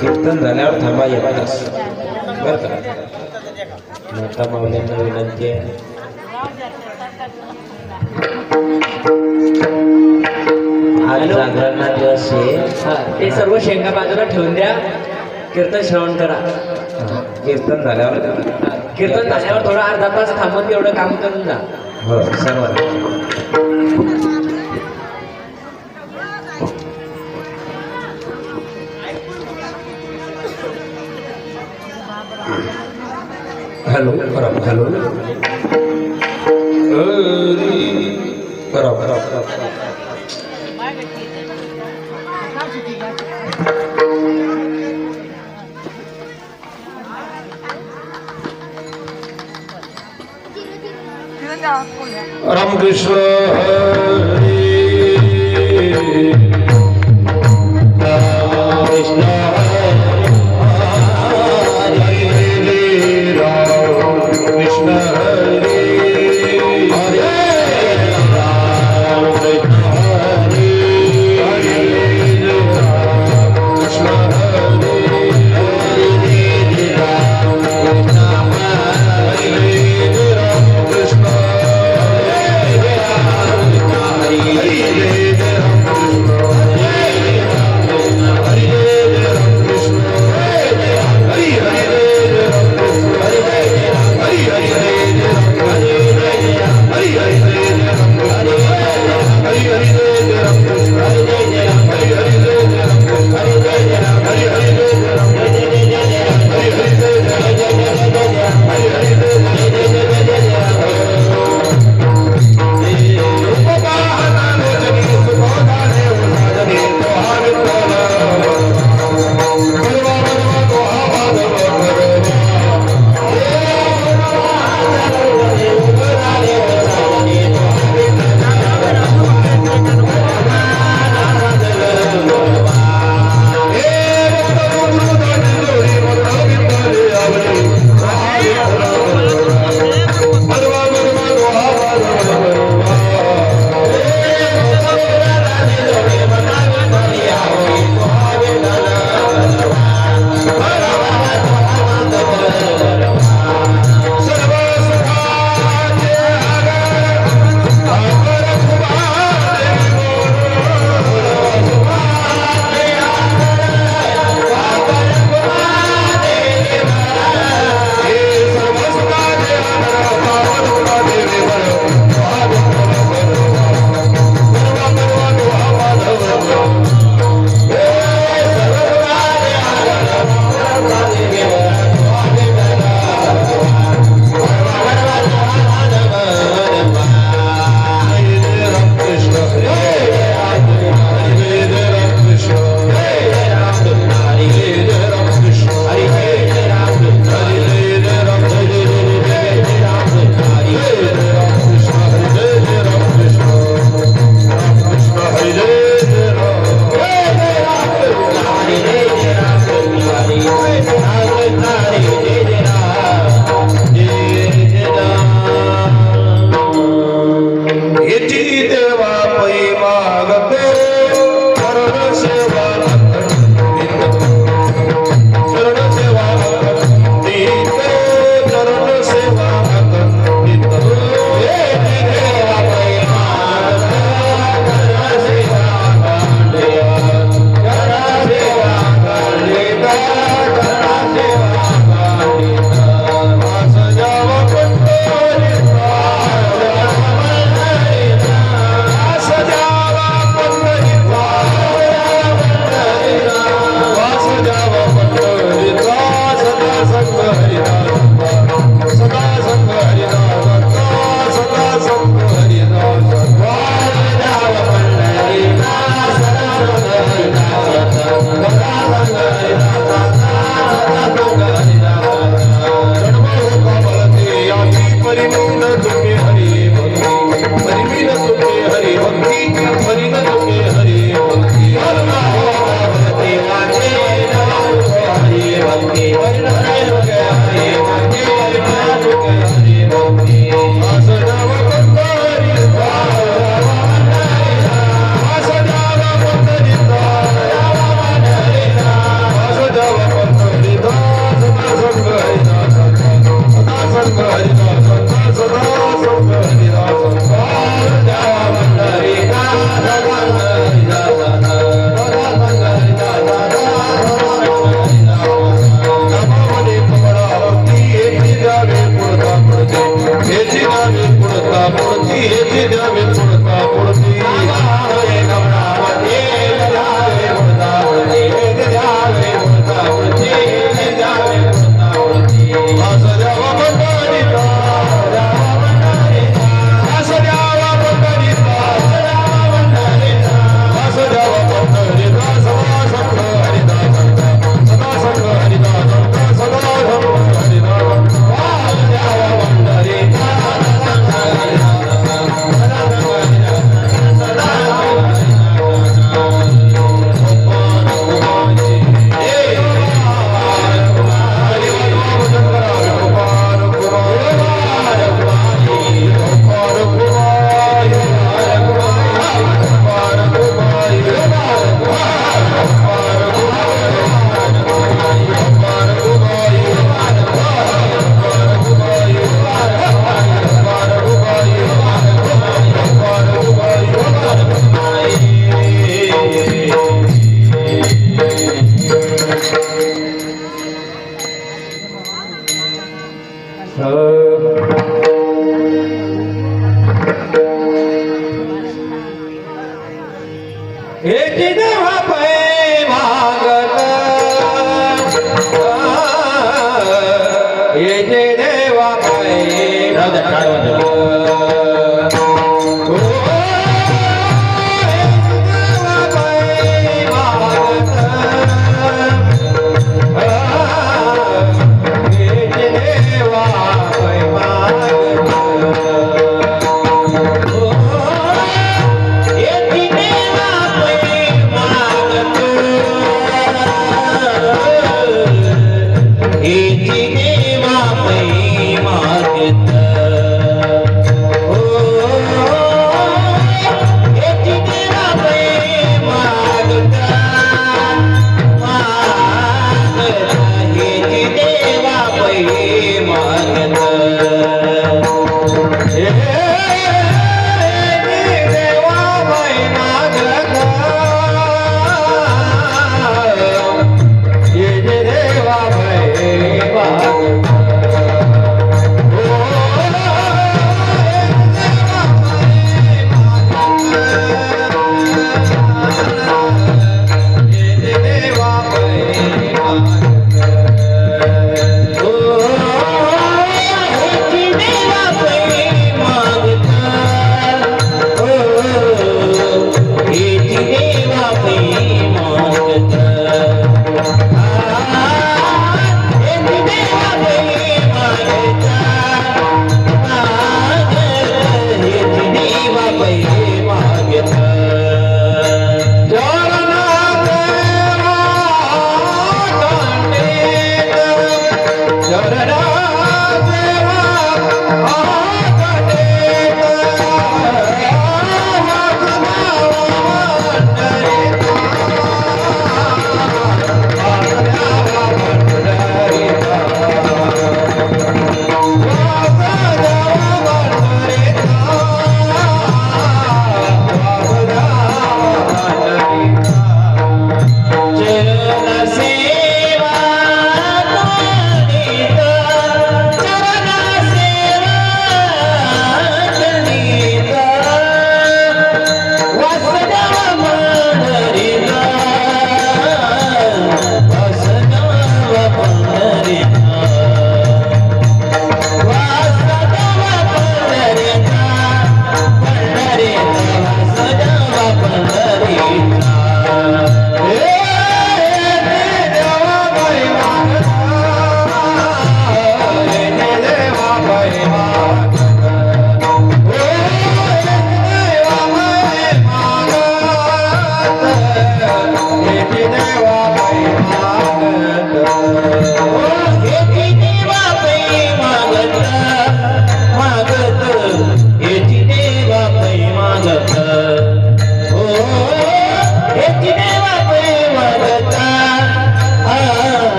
कीर्तन झाल्यावर थांबा येताच बरं का. मोठा माऊल्यांना विनंती आहे. आज जागरणा दिवस आहे. ते सर्व शेंगा बाजूला ठेवून द्या. कीर्तन श्रवण करा. कीर्तन झाल्यावर थोडा अर्धा तास थांबून एवढं काम करून जा. हो सर्व. हॅलो करा हॅलो करा करा रामकृष्ण हरी कृष्ण कृष्ण हरे हरे राम कृष्ण हरे हरे राम कृष्ण हरे हरे राम कृष्ण हरे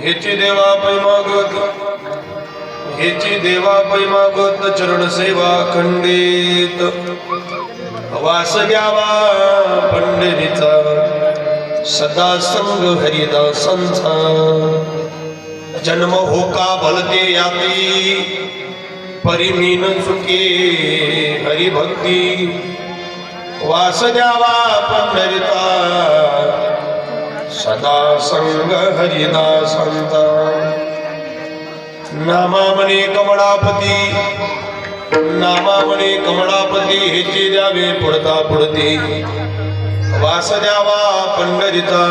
हेची देवा पैमागत हेची देवा पैमागत चरण सेवा खंडित वास द्यावा पंढरीचा सदा संग हरिदासांचा जन्म होका भलते याती परिमीन चुके हरिभक्ती वास द्यावा पंढरीचा सदा संग हरिदासांचा नामामणे कमळापती नामामणे कमळापती हेची द्यावे पुढता पुढती वास द्यावा पंढरीचा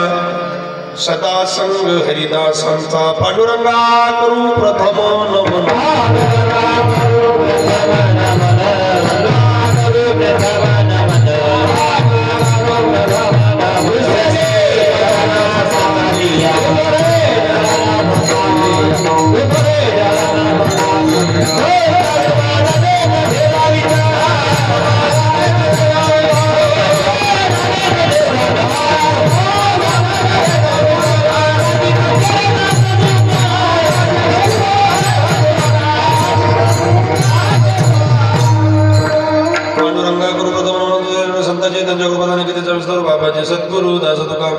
सदा संग हरिदासांचा पांडुरंगा करू प्रथम नमन सद्गुरु दासतुका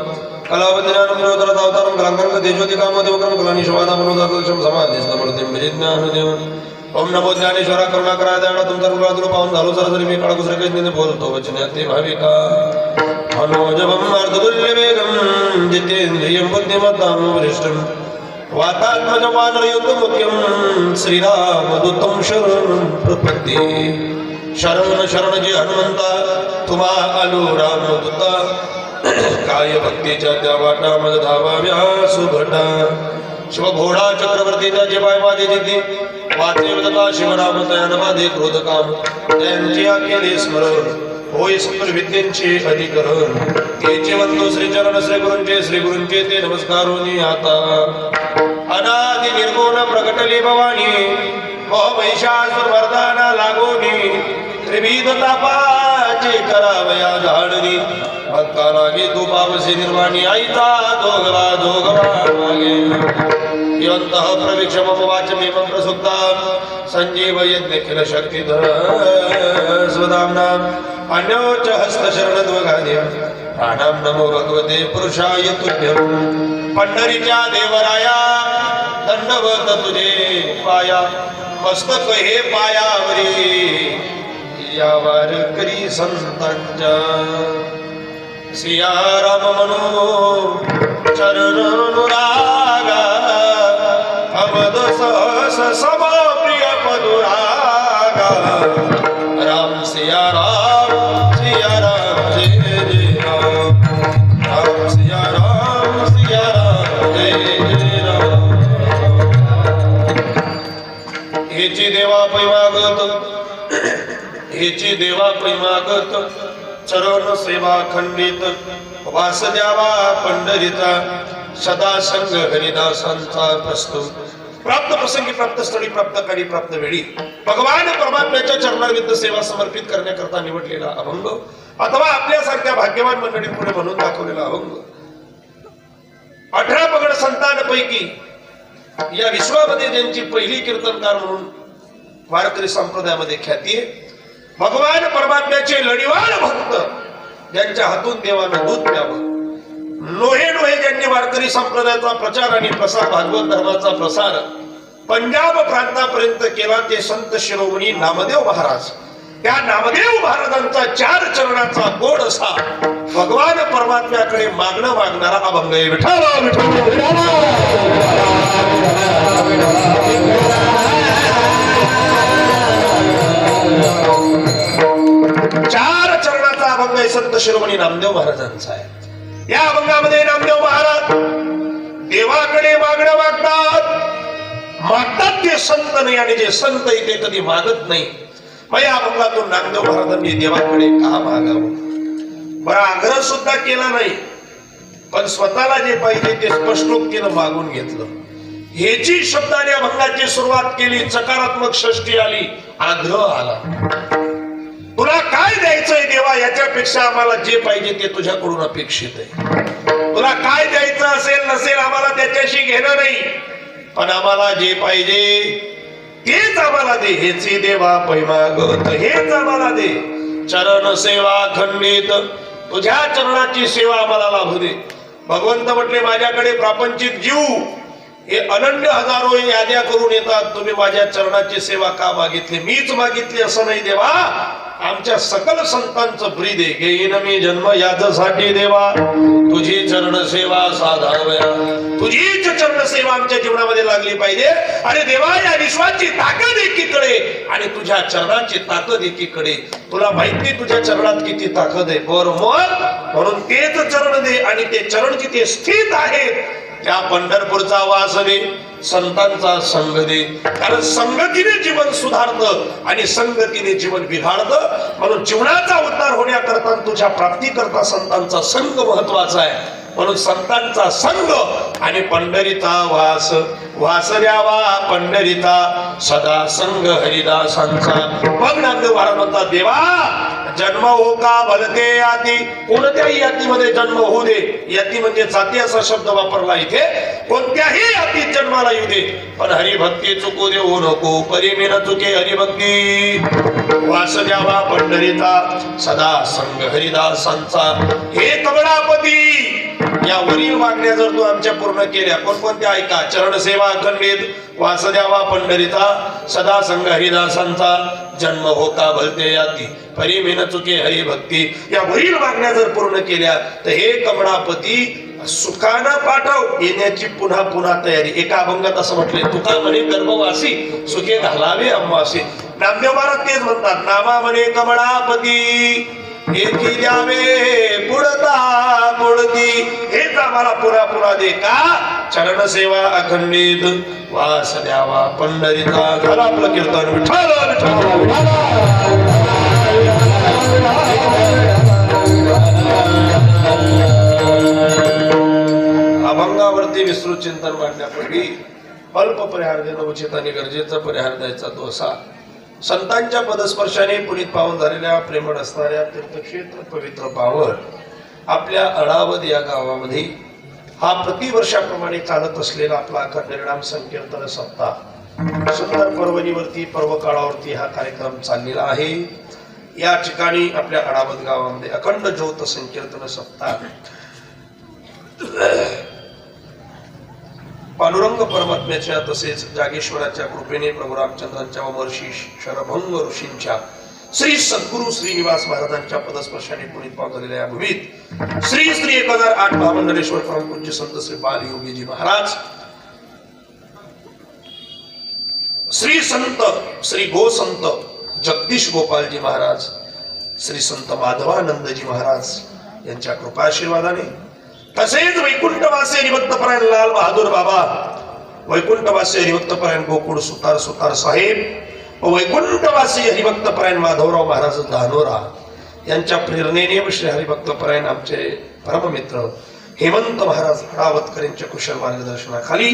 कलावंदनानं ज्योतिरथ अवतारं कलांकन तेजोतिकाम देवकर्म कलानि शोभादा मनोदातुषं समाधि समर्थिं विजिज्ञान देव ओम नमो ज्ञानेश्वरा करुणाकरा दयाळा तुमचा रुलादुल पावन झालो सरसरी मी काळकुसरे कैज्ञाने बोलतो वचने ते भाविका मनोजवम अर्धतुल्य वेगम जितेंद्रियं बुद्धिमत्तां वरिष्ठं वातात्मजं वानरयुतं मुख्यं श्रीरामदूतं शरणं प्रपद्ये शरण शरण जी हनुमंता तुम्हा आलो रामदूता काय भक्तीच्या त्या वाटा मज धावाव्या सुभटा शिवभोडा चक्रवर्तीच्या जे पाय माझे जिद्दी वाचे वदता शिवराम तयान माझे क्रोध काम त्यांची केले स्मरण होय सकल विद्येंचे अधिकरण तेचे वंदो श्री चरण श्री गुरूंचे ते नमस्कारोनी आता अनादि निर्गुण प्रकटली भवानी मोह महिषासुर मर्दाना लागोनी त्रिविध तापाचे करावया झाडणी भक्ता लागे तू पावसी निर्वाणी आईचा दोघवा मागे यंतः प्रविक्ष मम वाचमे मम प्रसुप्ता संजीव यज्ञ खिल शक्तिधर स्वधाम्ना अन्योच हस्त शरणद्वगाद्य प्राणाम नमो भगवते पुरुषाय तुभ्यं पंढरीच्या देवराया दंडवत तुझे पाया मस्तक हे पायावरी यावर करी संतांच्या सिया राम मनो चरण अनुरागा अवध सहस सभा प्रिय पदुरागा राम सिया राम जय जय राम राम सिया राम जय जय राम हेची देवा पैमागत हेची देवा पैमागत चरण सेवा खंडित वास द्यावा पंढरीचा सदा संग हरिदासांचा प्रस्तु प्राप्त प्रसंगी प्राप्त स्थळी प्राप्त काळी प्राप्त वेळी भगवान परमात्म्याच्या चरणारविंद सेवा समर्पित करण्याकरता निवडलेला अभंग अथवा आपल्यासारख्या भाग्यवान मंडळी पुढे म्हणून दाखवलेला अभंग 18 पगड संतांपैकी या विश्वामध्ये ज्यांची पहिली कीर्तनकार म्हणून वारकरी संप्रदायामध्ये ख्याती आहे भगवान परमात्म्याचे लढीवाळ भक्त ज्यांच्या हातून देवानं दूध प्यावं नोहे ज्यांनी वारकरी संप्रदायाचा प्रचार आणि प्रसार भागवत धर्माचा प्रसार पंजाब प्रांतापर्यंत केला ते संत शिरोमणी नामदेव महाराज त्या नामदेव महाराजांचा 4 चरणाचा गोड असा भगवान परमात्म्याकडे मागणं मागणारा अभंग आहे विठ्ठल चार चरणाचा अभंग आहे संत शिरोमणी नामदेव महाराजांचा आहे या अभंगामध्ये नामदेव महाराज देवाकडे मागणं मागतात ते संत नाही आणि जे संत इथे कधी मागत नाही मग या अभंगातून नामदेव महाराजांनी देवाकडे का मागावं बरं आग्रह सुद्धा केला नाही पण स्वतःला जे पाहिजे ते स्पष्टोक्तीनं मागून घेतलं हेची शब्दाने अभंगाची सुरुवात केली सकारात्मक षष्ठी आली आग्रह आला तुला काय द्यायचंय देवा याच्यापेक्षा आम्हाला जे पाहिजे ते तुझ्याकडून अपेक्षित आहे तुला काय द्यायचं असेल नसेल आम्हाला त्याच्याशी तुझ्याशी घेणं नाही, पण आम्हाला जे पाहिजे तेच आम्हाला दे. हेची देवा पैमागत हेच आम्हाला दे. चरण सेवा खंडित, तुझ्या चरणाची सेवा आम्हाला लाभू दे. भगवंत म्हटले माझ्याकडे प्रापंचिक जीव हे अनन्य हजारो याद्या करून येतात, तुम्ही माझ्या चरणाची सेवा का मागितली? मीच मागितली असं नाही देवा, आमच्या सकल संतांचं प्री दे. घेईन मी जन्म याच्यासाठी देवा, तुझी चरण सेवा साधाव्या. तुझीच चरण सेवा आमच्या जीवनामध्ये लागली पाहिजे. आणि देवा या विश्वाची ताकद एकीकडे आणि तुझ्या चरणाची ताकद एकीकडे. तुला माहिती तुझ्या चरणात किती ताकद आहे. बरोबर, म्हणून तेच चरण दे आणि ते चरण जिथे स्थित आहेत त्या पंढरपूरचा वास दे, संतांचा संग दे. कारण संगतीने जीवन सुधारतं आणि संगतीने जीवन बिघाडतं. म्हणून जीवनाचा उद्धार होण्याकरता तुझ्या प्राप्तीकरता संतांचा संग महत्वाचा आहे. म्हणून संतांचा संग आणि पंढरीचा वास. वास द्यावा पंढरीचा सदा संग हरिदासांचा. मग नामदेव महाराज म्हणतात देवा जन्म हो का भलते याती. कोणत्याही यातीमध्ये जन्म होऊ दे. याती म्हणजे जाती असा शब्द वापरला इथे. कोणत्याही यातीत जन्माला येऊ दे, पण हरिभक्ती चुकू देऊ नको. परिमे न चुके हरिभक्ती. वास द्यावा पंढरीचा सदा संग हरिदासांचा. हे कमळापती या वरील मागण्या जर तू आमच्या पूर्ण केल्या, कोणकोणत्या ऐका. चरण सेवा खंडित, वास द्यावा पंढरीचा सदा संग हरिदासांचा. जन्म हो का भलते याती, परिमे न चुके हरिभक्ती. या वरील मागण्या जर पूर्ण केल्या तर हे कमळापती सुखानं पाठव येण्याची पुन्हा पुन्हा तयारी. एका अभंगात असं म्हटले, तुका म्हणे गर्भवासी सुखे घालावे अम्मासी. नामदेव महाराज तेच म्हणतात, नामा म्हणे कमळापती एकी द्यावे पुढता पुढती. हेच आम्हाला पुन्हा पुन्हा दे का. चरण सेवा अखंडित, वास द्यावा पंढरीचा. झालं आपलं कीर्तन. विठ्ठल अभंगावरती विस्तृत चिंतन मांडण्यापूर्वी अल्प परिहार देणं उचित आणि गरजेचं परिहार द्यायचा तो असा. संतांच्या पदस्पर्शाने पुनीत पावन झालेल्या प्रेमळ असणाऱ्या तीर्थक्षेत्र पवित्र पावन आपल्या अडावद या गावामध्ये हा प्रतिवर्षाप्रमाणे चालत असलेला आपला अखंड हरिनाम संकीर्तन सप्ताह सुंदर पर्वणीवरती पर्व काळावरती हा कार्यक्रम चाललेला आहे. या ठिकाणी आपल्या अडावद गावामध्ये अखंड ज्योत संकीर्तन सप्ताह पांडुरंग परमात्म्याच्या तसेच जागेश्वराच्या कृपेने प्रभू रामचंद्रांच्या व महर्षी शरभंग ऋषींच्या श्री सद्गुरु श्रीनिवास महाराजांच्या पदस्पर्शाने पुनीत पावन झालेल्या या भूमीत श्री श्री 1008 महामंडलेश्वर परमपूज्य संत श्री बालयोगीजी महाराज, श्री संत श्री गोसंत जगदीश गोपालजी महाराज, श्री संत माधवानंदजी महाराज यांच्या कृपाशीर्वादाने तसेच वैकुंठवासी हरिभक्तपरायण लाल बहादूर बाबा, वैकुंठवासी हरिभक्तपरायण गोकुळ सुतार सुतार साहेब व वैकुंठवासी हरिभक्तपरायण माधवराव महाराज धानोरा यांच्या प्रेरणेने व श्री हरिभक्तपरायण आमचे परममित्र हेमंत महाराज अडावतकर यांच्या कुशल मार्गदर्शनाखाली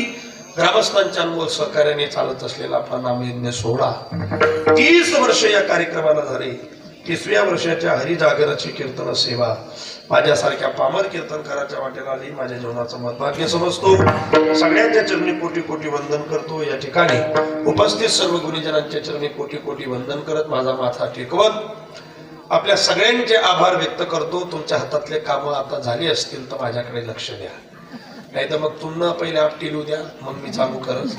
ग्रामस्थांच्या अनमोल सहकार्याने चालत असलेला आपला नामयज्ञ सोहळा 30 वर्ष या कार्यक्रमाला झाले. 30व्या वर्षाच्या हरिजागराची कीर्तन सेवा माझ्यासारख्या पामर कीर्तनकाराच्या वाटेला आली. माझ्या जीवनाचं महत्वाचे समजतो. सगळ्यांच्या चरणी कोटी कोटी वंदन करतो. या ठिकाणी उपस्थित सर्व गुणीजनांच्या चरणी कोटी कोटी वंदन करत माझा माथा टेकवत आपल्या सगळ्यांचे आभार व्यक्त करतो. तुमच्या हातातले कामं आता झाली असतील तर माझ्याकडे लक्ष द्या. नाही तर मग तुम्हाला पहिले आपटील द्या, मग मी चालू करत.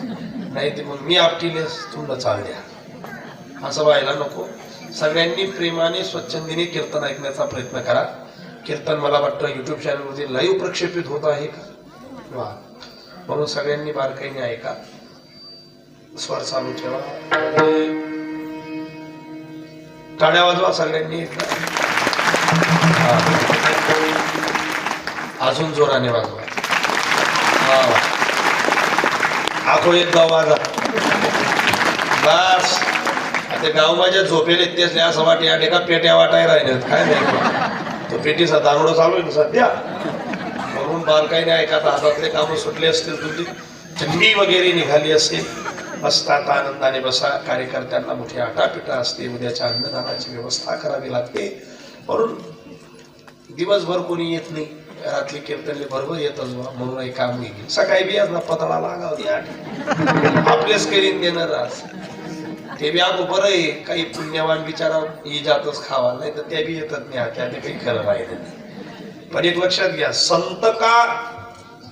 नाही तर मग मी आपटीलेस तुम्हाला चाल द्या. असं व्हायला नको. सगळ्यांनी प्रेमाने स्वच्छंदीने कीर्तन ऐकण्याचा प्रयत्न करा. कीर्तन मला वाटतं युट्यूब चॅनलवरती लाईव्ह प्रक्षेपित होत आहे का, वा, म्हणून सगळ्यांनी बारकाईने ऐका. स्वर चालू ठेवा. टाळ्या वाजवा सगळ्यांनी. अजून जोराने वाजवा. आखो एक गाव वाजा. बस आता गाव माझ्या झोपेले तेच असं वाट या ठिका पेट्या वाटाय राहिल्यात. काय नाही तो पेटीचा दांगडो चालू आहे सध्या, म्हणून बारकाईने ऐका. हातातले कामं सुटले असतील, तुमची थंडी वगैरे निघाली असेल, मस्तात आनंदाने बसा. कार्यकर्त्यांना मोठी आटापिटा असते. उद्याच्या अन्नदानाची व्यवस्था करावी लागते. म्हणून दिवसभर कोणी येत नाही. घरातली कीर्तनले बरोबर येतच बा म्हणून एक काम होईल सकाळी बी आज ना पतळा लागावती आपलेच करीन देणार आज ते बी आज बरं आहे काही पुण्यवान बिचारा जातच खावा नाही तर त्या बी येतात नाही त्या काही खरं राहिलं नाही पण एक लक्षात घ्या संत का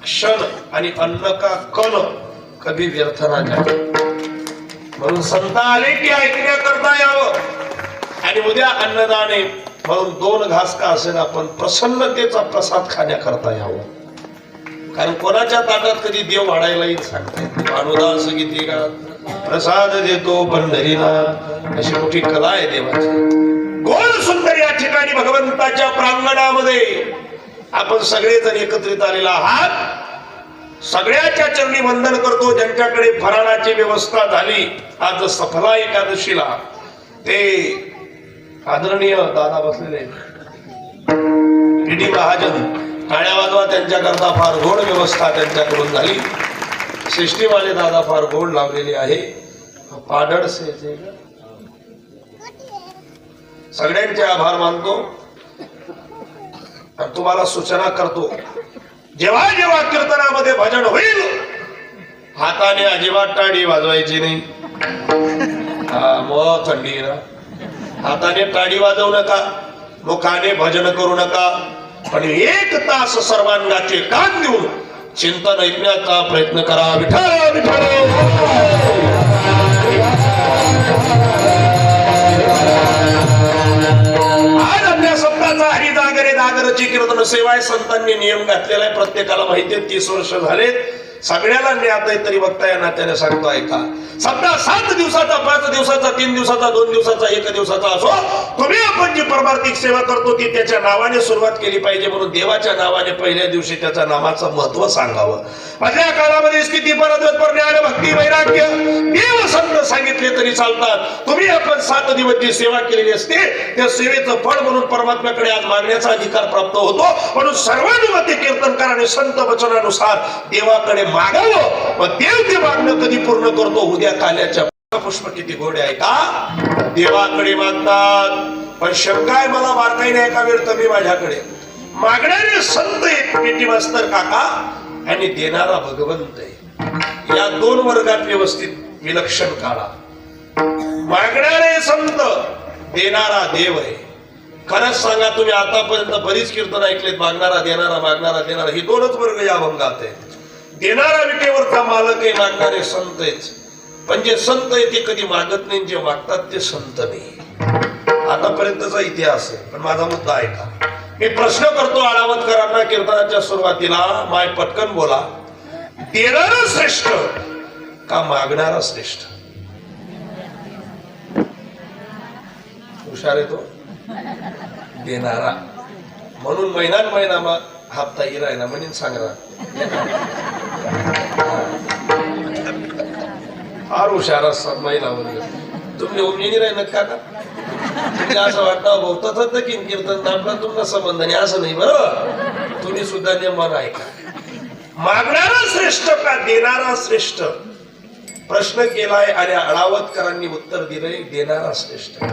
क्षण आणि अन्न का कण कधी व्यर्थ ना जावे म्हणून संत आले की ऐकण्याकरता यावं आणि उद्या अन्नदान आहे म्हणून 2 घास का असेल आपण प्रसन्नतेचा प्रसाद खाण्याकरता यावं कारण कोणाच्या ताटात कधी देव वाढायला येईल सांगते अनुदास किती का प्रसाद देतो पंढरीनाथ अशी मोठी कला आहे देवाची गोल सुंदर या ठिकाणी भगवंताच्या प्रांगणामध्ये आपण सगळेजण एकत्रित आलेला आहात सगळ्याच्या चरणी वंदन करतो ज्यांच्याकडे फराळाची व्यवस्था झाली आज सफला एकादशीला ते आदरणीय दादा बसलेले पीडी महाजन टाळ्या वाजवा त्यांच्याकरता फार गोड व्यवस्था त्यांच्याकडून झाली सृष्टीवाले दादा फार गोड लावलेले आहे पाडळसे सगळ्यांचे आभार मानतो आणि तुम्हाला सूचना करतो जेव्हा जेव्हा कीर्तनामध्ये भजन होईल हाताने अजिबात टाळी वाजवायची नाही मग थंडी हाताने टाळी वाजवू नका मुखाने भजन करू नका पण 1 तास सर्वांगाचे कान देऊन चिंतन ऐकण्याचा प्रयत्न करा विठ्ठल विठ्ठल आज आपल्या सप्ताहाचा हरिजागरे जागरची कीर्तन सेवा संतांनी नियम घातलेला आहे प्रत्येकाला माहिती आहे 30 वर्ष झालेत सगळ्याला ज्ञात आहे तरी बघता या नात्याने सांगतो ऐका सप्ताह 7 दिवसाचा 5 दिवसाचा 3 दिवसाचा 2 दिवसाचा 1 दिवसाचा असो तुम्ही आपण जी परमार्थिक सेवा करतो ती त्याच्या नावाने सुरुवात केली पाहिजे म्हणून देवाच्या नावाने पहिल्या दिवशी त्याच्या नामाचं महत्व सांगावं माझ्या काळामध्ये स्थिती परद्वैत ज्ञान भक्ती वैराग्य देव संत सांगितले तरी चालतात तुम्ही आपण 7 दिवस जी सेवा केलेली असते त्या सेवेचं फळ म्हणून परमात्म्याकडे आज मागण्याचा अधिकार प्राप्त होतो म्हणून सर्वानुमते कीर्तनकाराने संत वचनानुसार देवाकडे मागावं व देव ते मागणं कधी पूर्ण करतो उद्या काल्याच्या पुष्प किती गोडे आहे का देवाकडे मागतात पण शंकाय मला बारकाई नाही एका वेळ कमी माझ्याकडे मागणारे संत एक पेटी मास्तर काका आणि देणारा भगवंत आहे या 2 वर्गात व्यवस्थित विलक्षण काढा मागणारे संत देणारा देव आहे खरंच सांगा तुम्ही आतापर्यंत बरीच कीर्तन ऐकलेत मागणारा देणारा ही 2च वर्ग या भंगात आहेत देणारा विटेवरचा मालक आहे मागणारे संत आहेत पण जे संत आहे ते कधी मागत नाही जे मागतात ते संत नाही आतापर्यंतचा इतिहास आहे पण माझा मुद्दा आहे का मी प्रश्न करतो आळावतकरांना कीर्तनाच्या सुरुवातीला माय पटकन बोला देणारा श्रेष्ठ का मागणारा श्रेष्ठ हुशार आहे तो देणारा म्हणून महिना हप्ता हिरायला म्हणून सांगणार फार हुशार असतात महिला तुम्ही ओमनी राहिलं का तुम्ही असं वाटतं बहुताच की कीर्तन आपला तुमचा संबंध नाही असं नाही बरं तुम्ही सुद्धा नेमान ऐका मागणारा श्रेष्ठ का देणारा श्रेष्ठ प्रश्न केलाय आणि आळावतकरांनी उत्तर दिलंय देणारा श्रेष्ठ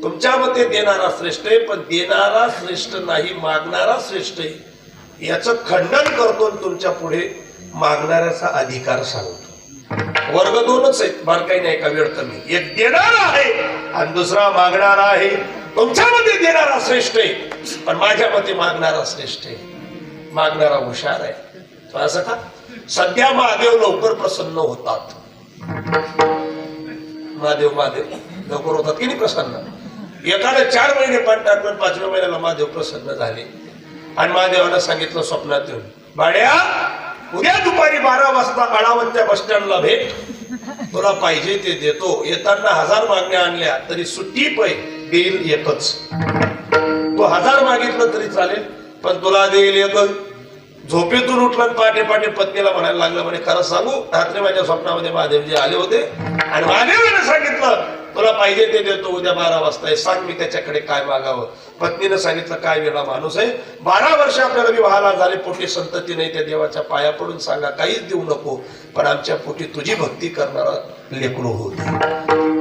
तुमच्या मते देणारा श्रेष्ठ आहे पण देणारा श्रेष्ठ नाही मागणारा श्रेष्ठ आहे याचं खंडन करतो तुमच्या पुढे मागणाऱ्याचा अधिकार सांगतो वर्ग 2च आहेत बारकाई नाही का वेळ कमी एक देणारा आहे आणि दुसरा मागणारा आहे तुमच्या मते देणारा श्रेष्ठ आहे पण माझ्या मते मागणारा श्रेष्ठ आहे मागणारा हुशार आहे असं का सध्या महादेव लवकर प्रसन्न होतात महादेव लवकर होतात की नाही प्रसन्न एखादा 4 महिने पाठ टाकून 5व्या महिन्याला महादेव प्रसन्न झाले आणि महादेवानं सांगितलं स्वप्नात येऊन बाड्या उद्या दुपारी 12 वाजता आळावतच्या बस स्टँडला भेट तुला पाहिजे ते देतो येताना 1000 मागण्या आणल्या तरी सुट्टी पै देईल एकच तो 1000 मागितलं तरी चालेल पण तुला देईल एकच झोपेतून उठलं पाटे पत्नीला म्हणायला लागलं म्हणे खरं सांगू रात्री माझ्या स्वप्नामध्ये महादेवजी आले होते आणि महादेवाने सांगितलं तुला पाहिजे ते देतो उद्या 12 वाजता सांग मी त्याच्याकडे काय मागावं पत्नीने सांगितलं काय वेळा माणूस आहे 12 वर्ष आपल्याला विवाहाला झाले पोटी संतती नाही त्या देवाच्या पाया पडून सांगा काहीच देऊ नको पण आमच्या पोटी तुझी भक्ती करणारा लेकरू होते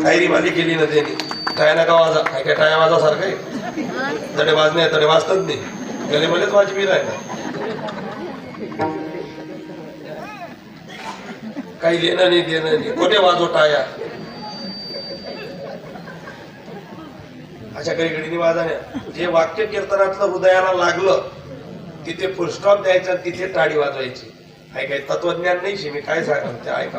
तयारी माझी केली ना त्यांनी टाया नका वाजा काय टाया वाजा सारखं तडे वाजणे तडे वाजतात नाही गले मध्येच वाजवीर आहे ना, काही लेणं नाही देणं नाही, कोठे वाजव टाया अशा काही घडीने वाजाण्या. जे वाक्य कीर्तनातलं हृदयाला लागलं तिथे फुलस्टॉप द्यायचा, तिथे टाळी वाजवायची. काही तत्वज्ञान नाही मी काय सांगा ते ऐका.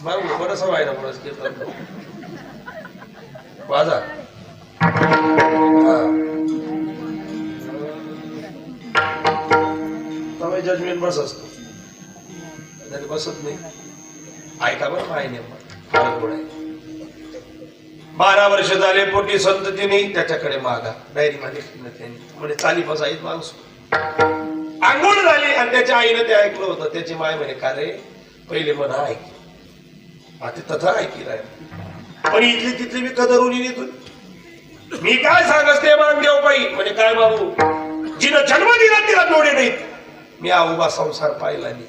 मग बरंच आहे ना बरंच कीर्तन वाजा. तवे जजमेंट बस असतो, बसत नाही. ऐका बरं माहिती फार गोड आहे. 12 वर्ष झाले पोटी संततीने त्याच्याकडे मागा. डायरी मध्ये म्हणजे चाली फसाईत माणूस. आंघोळ झाली आणि त्याच्या आईनं ते ऐकलं होतं. त्याची माय म्हणे का रे पहिले म्हणा ऐक, आता तथा ऐकी राहील पण इथली तिथली मी कदरून येतो. मी काय सांगस ते माग देव बाई म्हणे काय बाबू, जिनं जन्म दिला तिला डोळे नाहीत. मी हा उभा संसार पाहिला नाही,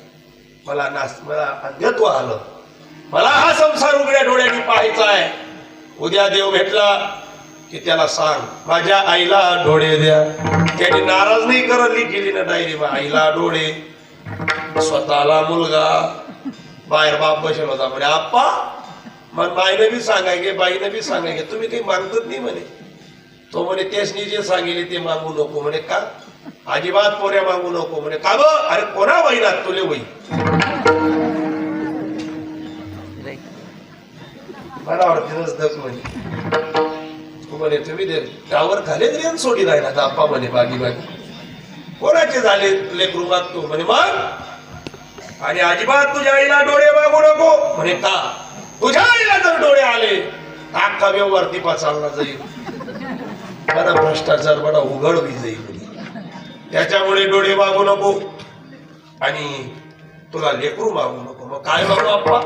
मला अंधत्व आलं. मला हा संसार उघड्या डोळ्यांनी पाहायचा आहे. उद्या देव भेटला की त्याला सांग माझ्या आईला डोळे द्या. त्याने नाराज नाही करली केली ना डायरी, आईला डोळे. स्वतःला मुलगा, बाहेर बाप बसेल होता म्हणे आप्पा. मग बाईने बी सांगायचे बाईने बी सांगायचे तुम्ही काही मागतच नाही म्हणे. तो म्हणे तेचनी जे सांगितले ते मागू नको म्हणे. का अजिबात पोऱ्या मागू नको म्हणे. का ग अरे कोणा वहिनात तुले वही मला वाटतच दस म्हणे. तू म्हणे तुम्ही गावर खाले तरी सोडी राहिला आप्पा म्हणे बागी बागी. कोणाचे झाले लेकरू मागतो म्हणे मग. आणि अजिबात तुझ्या आईला डोळे मागू नको म्हणे. का तुझ्या आईला जर डोळे आले अख्खा व्यवहार टिपा चालला जाईल. बरा भ्रष्टाचार बडा उघड होई जाईल. त्याच्यामुळे डोळे मागू नको आणि तुला लेकरू मागू नको. मग काय मागू आप्पा.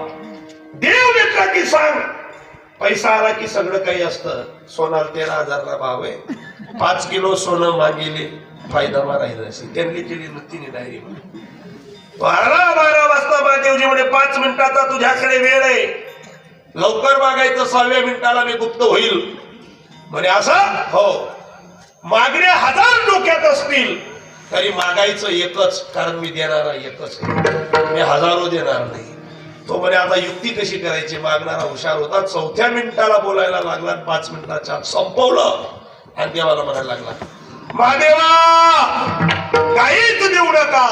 देव भेटला की सांग. पैसा आला की सगळं काही असतं. सोनाला 13,000 भाव आहे. 5 किलो सोनं मागिले फायदा मारायचा असेल त्यांनी केली नृत्तीने डायरी. 12 वाजता महादेवजी म्हणे 5 मिनिटाचा तुझ्याकडे वेळ आहे, लवकर मागायचं 6व्या मिनिटाला मी गुप्त होईल म्हणे. असं हो. मागण्या 1000 डोक्यात असतील तरी मागायचं एकच, कारण मी देणारा एकच आहे. मी हजारो देणार नाही. तो म्हणे आता युक्ती कशी करायची. मागणारा हुशार होता. 4थ्या मिनिटाला बोलायला लागला. 5 मिनिटाच्या आत संपवलं आणि देवाला म्हणायला लागला महादेवा काहीच देऊ नका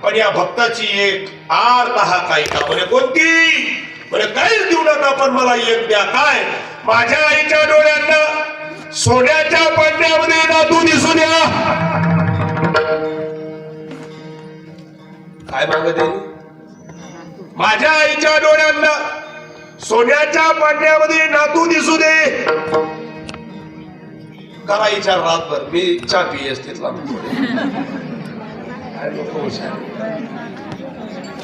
पण या भक्ताची एक आर्त काही का. म्हणे कोणती. म्हणे काहीच देऊ नका पण मला एक द्या. काय. माझ्या आईच्या डोळ्यांना सोन्याच्या पाण्यामध्ये नातू दिसून द्या. काय मागत आहे. माझ्या आईच्या डोळ्यांना सोन्याच्या पाण्यामध्ये नातू दिसू दे. करा विचार रातभर. मी चहा पियस तिथला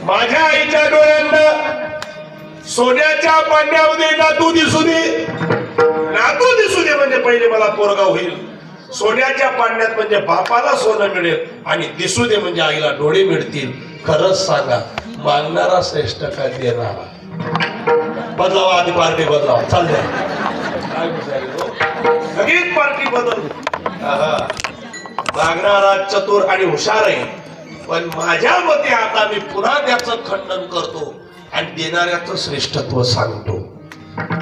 माझ्या आईच्या डोळ्यांना सोन्याच्या पाण्यामध्ये नातू दिसू दे. नातू दिसू दे म्हणजे पहिले मला पोरगा होईल. सोन्याच्या पाण्यात म्हणजे बापाला सोनं मिळेल आणि दिसू दे म्हणजे आईला डोळे मिळतील. खरंच सांगा मागणारा श्रेष्ठ का देणारा. बदलावा आधी पार्टी बदलावा. चाल द्या लगेच पार्टी बदल. मागणारा चतुर आणि हुशार आहे पण माझ्या मते आता मी पुन्हा त्याचं खंडन करतो आणि देणाऱ्याचं श्रेष्ठत्व सांगतो.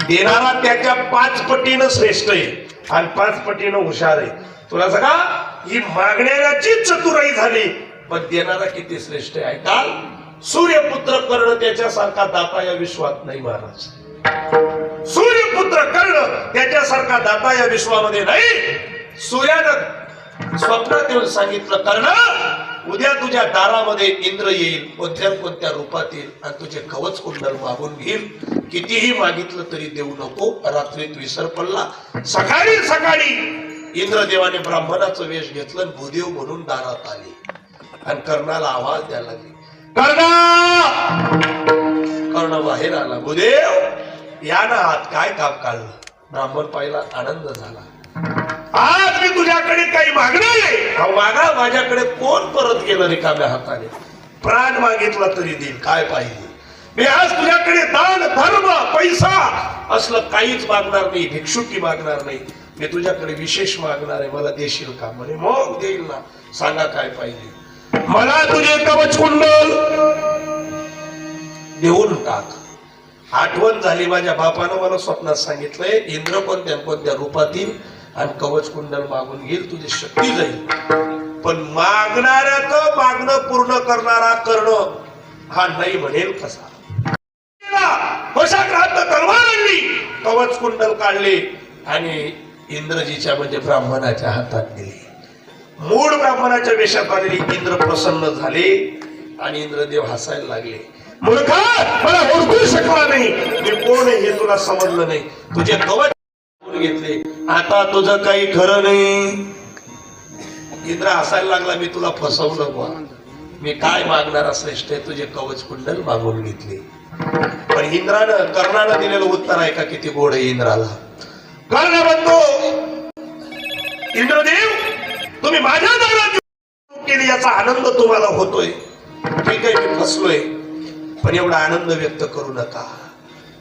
देणारा त्याच्या 5 पटीनं श्रेष्ठ आहे आणि 5 पटीनं हुशार आहे. तुला सांगा ही मागणाऱ्याची चतुराई झाली पण देणारा किती श्रेष्ठ आहे. काल सूर्यपुत्र कर्ण त्याच्यासारखा दाता या विश्वात नाही महाराज. सूर्यपुत्र कर्ण त्याच्यासारखा दाता या विश्वामध्ये नाही. सूर्यानं स्वप्नात येऊन सांगितलं कर्ण उद्या तुझ्या दारामध्ये इंद्र येईल कोणत्या रूपात येईल आणि तुझे कवच कुंडल मागून घेईल. कितीही मागितलं तरी देऊ नको. रात्रीत विसर पडला. सकाळी इंद्रदेवाने ब्राह्मणाचं वेश घेतलं भूदेव म्हणून दारात आले आणि कर्णाला आवाज द्यायला लागले. कर्ण बाहेर आला. भूदेव या ना आत काय काम काढलं. ब्राह्मण पाहिला आनंद झाला. आज मी तुझ्याकडे काही मागणार आहे. मागा. माझ्याकडे कोण परत गेलं रिकाम्या हाताने. प्राण मागितला तरी देईल. काय पाहिजे. मी आज तुझ्याकडे दान धर्म पैसा असलं काहीच मागणार नाही. भिक्षुकी मागणार नाही. मी तुझ्याकडे विशेष मागणार आहे, मला देशील का? म्हणे मग देईल ना, सांगा काय पाहिजे? मला तुझे कवच कुंडल देऊन टाक. आठवण झाली, माझ्या बापानं मला स्वप्नात सांगितलंय इंद्र कोणत्या कोणत्या रूपात येईल आणि कवच कुंडल मागून घेईल, तुझी शक्ती जाईल. पण मागणाऱ्याचं मागणं पूर्ण करणारा करणं हा नाही म्हणेल कसा? वशाग्रहात तलवार आणली, कवच कुंडल काढले आणि इंद्रजीच्या म्हणजे ब्राह्मणाच्या हातात दिले. मूळ ब्राह्मणाच्या वेशात आलेले इंद्र प्रसन्न झाले आणि इंद्रदेव हसायला लागले. मूर्खा, मला ओळखू शकला नाही, मी कोण आहे हे तुला समजलं नाही. तुझे कवच घेतले, आता तुझं काही खरं नाही. इंद्र हसायला लागला, मी तुला फसवलं बा, मी काय मागणारा श्रेष्ठ आहे, तुझे कवच कुंडल मागून घेतले. पण इंद्रानं कर्णानं दिलेलं उत्तर आहे का किती गोड आहे इंद्राला. कर्ण म्हणतो, इंद्रदेव तुम्ही माझ्या दारात केली याचा आनंद तुम्हाला होतोय, ठीक आहे मी फसलोय, पण एवढा आनंद व्यक्त करू नका.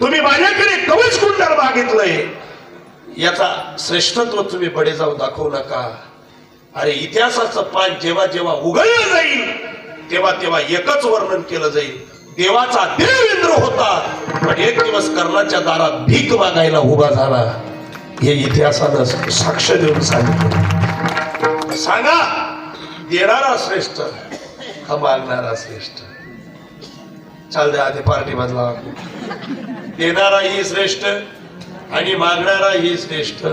तुम्ही माझ्याकडे कवच कुंडल मागितलंय याचा श्रेष्ठत्व तुम्ही बडे जाऊ दाखवू नका. अरे इतिहासाचं पान जेव्हा जेव्हा उघडलं जाईल तेव्हा तेव्हा एकच वर्णन केलं जाईल, देवाचा देव इंद्र होता पण एक दिवस कर्णाच्या दारात भीक मागायला उभा झाला. हे इतिहासानं साक्ष देऊन सांगितलं. सांगा, देणारा श्रेष्ठ का मागणारा श्रेष्ठ? चाल द्या आधी पार्टी मधला. देणारा ही श्रेष्ठ आणि मागणारा ही श्रेष्ठ.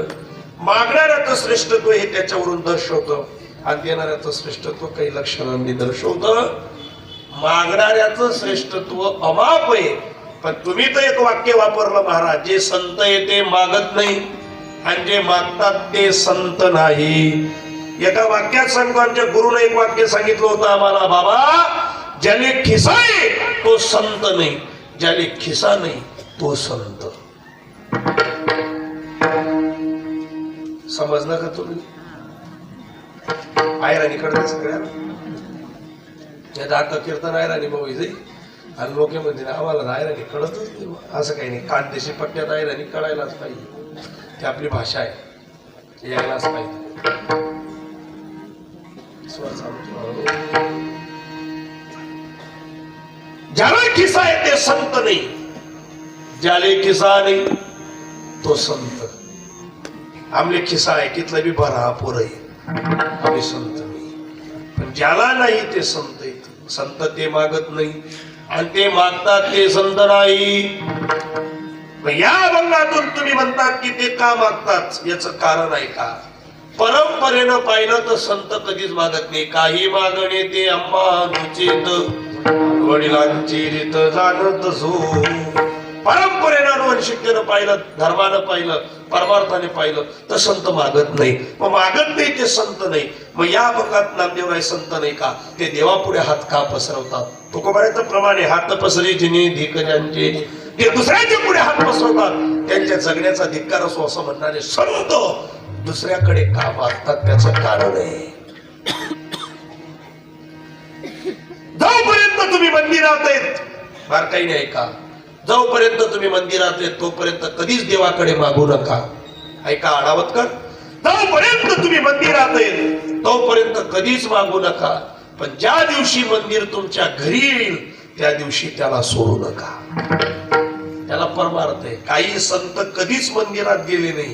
मागणाऱ्याचं श्रेष्ठत्व हे त्याच्यावरून दर्शवतं आणि देणाऱ्याचं श्रेष्ठत्व काही लक्षणांनी दर्शवतं. मागणाऱ्याचं श्रेष्ठत्व अमाप आहे, पण तुम्ही तर एक वाक्य वापरलं महाराज, जे संत आहे ते मागत नाही आणि जे मागतात ते संत नाही. एका वाक्यात सांगतो, आमच्या गुरुने एक वाक्य सांगितलं होतं आम्हाला, बाबा ज्याने खिसा आहे तो संत नाही, ज्याने खिसा नाही तो संत. समजलं का तुम्ही? आयराणी कडे सगळ्या आता कीर्तन आयराणी बाबा जाईल आणि लोक म्हणतील आम्हाला आयराणी कळतच नाही. असं काही नाही, कानदेशी पट्ट्यात आयराणी कळायलाच पाहिजे, ती आपली भाषा आहे, यायलाच पाहिजे. ज्याला खिसा आहे ते संत नाही, ज्याले खिसा नाही तो संत. आमले खिसा आहे कितला बी भरा पोर आहे, आम्ही संत नाही. पण ज्याला नाही ते संत आहेत. संत ते मागत नाही आणि ते मागतात ते संत नाही. या बंगातून तुम्ही म्हणतात की ते का मागतात, याचं कारण आहे का? परंपरेनं पाहिलं तर संत कधीच मागत नाही. काही मागणे ते अंबानुचित, वडिलांची रीत जाणत जो. परंपरेनं अनुवंशिकतेनं पाहिलं, धर्मानं पाहिलं, परमार्थाने पाहिलं तर संत मागत नाही. मग मागत नाही ते संत नाही. मग या बंगात नामदेवराय संत नाही का? ते देवापुढे हात का पसरवतात? तुकोबाराचं प्रमाणे हात पसरे जिने धिक ज्यांचे, ते दुसऱ्याच्या पुढे हात पसरवतात, त्यांच्या जगण्याचा धिक्कार असो असं म्हणणारे संत दुसऱ्याकडे का मागतात त्याचं कारण आहे. जोपर्यंत तुम्ही मंदिरात आहेत, बारकाई नाही का, जोपर्यंत तुम्ही मंदिरात येत तोपर्यंत कधीच देवाकडे मागू नका. ऐका आडावतकर, जोपर्यंत तुम्ही मंदिरात येत तोपर्यंत कधीच मागू नका. पण ज्या दिवशी मंदिर तुमच्या घरी येईल त्या दिवशी त्याला सोडू नका. त्याला परमार्थ आहे. काही संत कधीच मंदिरात गेले नाही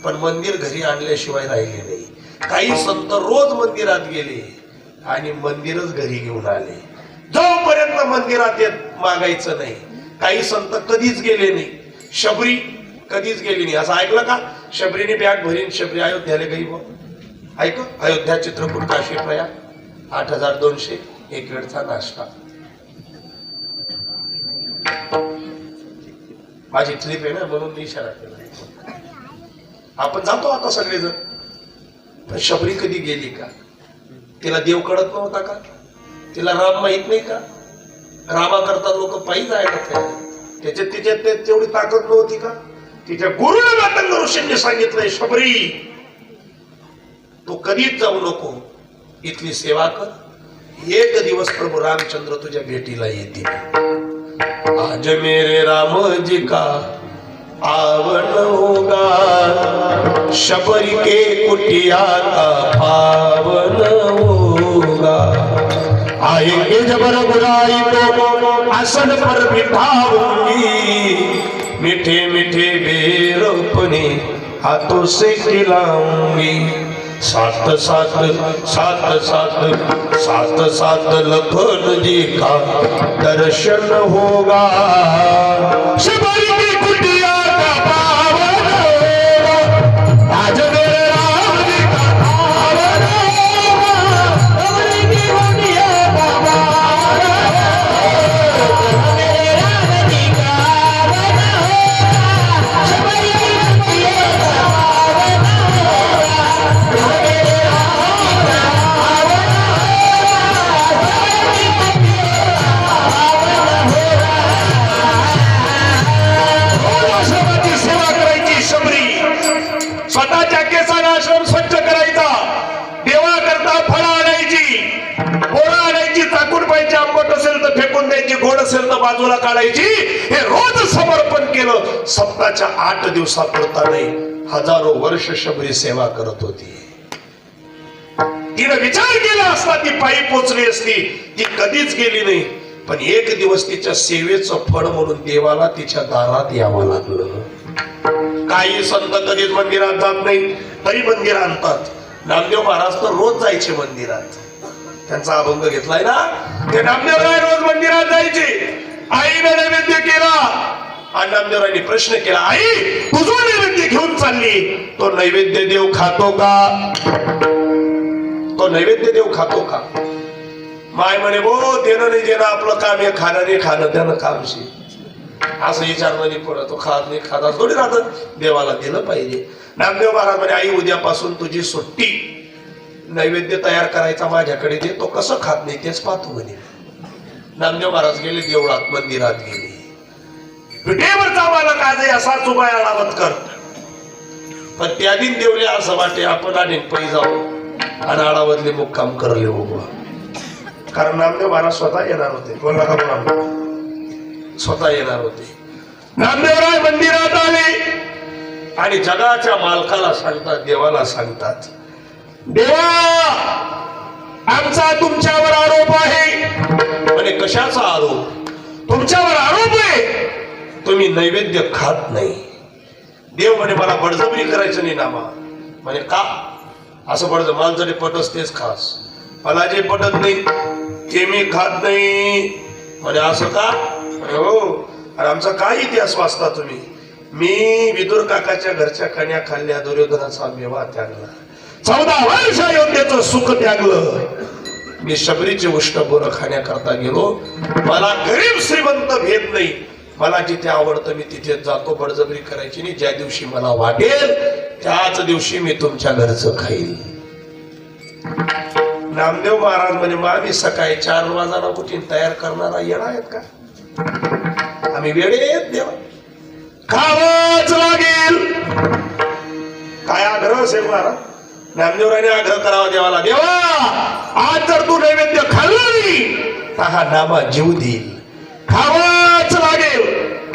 पण मंदिर घरी आणल्याशिवाय राहिले नाही. काही संत रोज मंदिरात गेले आणि मंदिरच घरी घेऊन आले. जोपर्यंत मंदिरात येत मागायचं नाही. काही संत कधीच गेले नाही. शबरी कधीच गेली नाही. असं ऐकलं का? शबरीने बॅग भरीन शबरी अयोध्याला गई. ऐक, अयोध्या, चित्रकूट, काशी, प्रयाग 8200 एक वेळचा नाश्ता. माझी ट्रिप आहे ना म्हणून मी इशारा केला. आपण जातो आता सगळेजण. पण शबरी कधी गेली का? तिला देव कळत नव्हता का? तिला राम माहित नाही का? रामाकरता लोक पायी जायला त्याच्यात तिच्यात तेवढी ताकद नव्हती का? तिच्या गुरुला मातंग ऋषींनी सांगितलंय, शबरी तू कधीच जाऊ नको, इथली सेवा कर. एक दिवस प्रभू रामचंद्र तुझ्या भेटीला येतील. आज मेरे राम जी का आवन होगा शबरी के कुटिया का पावन होगा। आएंगे जब रघुराई को आसन पर बिठाऊंगी, मीठे मीठे बेर अपने हाथों से खिलाऊंगी। साथ साथ साथ साथ साथ साथ लखन जी का दर्शन होगा। शबरी की कुटिया का पावन होगा, आज मेरे राम जी का पावन होगा। शबरी की कुटिया का पावन होगा, मेरे राम जी का पावन होगा। शबरी की कुटिया का पावन होगा, मेरे राम जी का पावन होगा। शबरी सेवा करायची, शबरी स्वतःच्या केसाला आश्रम स्वच्छ करायचा, देवा करता फळं आणायची, पोळं आणायची, चाकून पाहिजे, आंबट असेल तर फेकून द्यायची, गोड असेल तर बाजूला काढायची. हे रोज समर्पण केलं. सप्ताच्या 8 दिवसापुरता नाही, हजारो वर्ष शबरी सेवा करत होती. तिने विचार केला असता ती पायी पोचली असती, ती कधीच गेली नाही. पण एक दिवस तिच्या सेवेचं फळ म्हणून देवाला तिच्या दारात यावं लागलं. काही संत कधीच मंदिरात जात नाही, तरी मंदिर आणतात. नामदेव महाराज तर रोज जायचे मंदिरात, त्यांचा अभंग घेतलाय ना. ते नामदेवराय रोज मंदिरात जायचे. आईने नैवेद्य केला आणि नामदेवरायांनी प्रश्न केला, आई तू जो नैवेद्य घेऊन चालली तो नैवेद्य देव खातो का? तो नैवेद्य देव खातो का? माय म्हणे बो देणं नाही देणं आपलं काम आहे, खाणं नाही खाणं त्यानं कामशी. असं विचारणं नाही पडत, तो खात नाही खाता थोडी राहत, देवाला दिलं पाहिजे. नामदेव महाराज म्हणे आई उद्यापासून तुझी सुट्टी, नैवेद्य तयार करायचा माझ्याकडे दे, तो कसं खात नाही तेच पाहतो म्हणे. नामदेव महाराज गेले देवळात, मंदिरात गेले. विटेवरचा मालक आजही असाच उभा अडावत कर. पण त्या दिन देवले असं वाटे आपण आणि पै जाऊ आणि अडावतले मुक्काम करले उभा. कारण नामदेव महाराज स्वतः येणार होते. बोलला का बोला, स्वतः येणार होते. नामदेवराय मंदिरात आले आणि जगाच्या मालकाला सांगतात, देवाला सांगतात, देवा आमचा तुमच्यावर आरोप आहे. म्हणे कशाचा आरोप? तुमच्यावर आरोप आहे तुम्ही नैवेद्य खात नाही. देव म्हणे मला बळजबरी करायचं नाही नामा. म्हणे का? असं बळजबरी मला जरी पटस तेच खास, मला जे पटत नाही ते मी खात नाही. म्हणे असं का? म्हणे हो. आणि आमचा काय इतिहास वाचता तुम्ही? मी विदुर काकाच्या घरच्या कन्या खाल्ल्या, दुर्योधनाचा मेवा त्यागला, 14 वर्ष अयोध्येचं सुख त्यागलं. मी शबरीचे उष्ट बोरं खाण्याकरता गेलो. मला गरीब श्रीमंत भेद नाही, मला जिथे आवडतं मी तिथे जातो. बळजबरी करायची नाही. ज्या दिवशी मला वाटेल त्याच दिवशी मी तुमच्या घरचं खाईल. नामदेव महाराज म्हणे मग आम्ही सकाळी 4 वाजाला कुठे तयार करणारा येणार आहेत का? आम्ही वेडे आहेत देवा, खावंच लागेल. काय आग्रह असेल महाराज? नामदेवराने आग्रह करावा देवाला, देवा आज जर तू नैवेद्य खाल्लं नाही तर हा नामा जीव देईल, खावाच लागेल.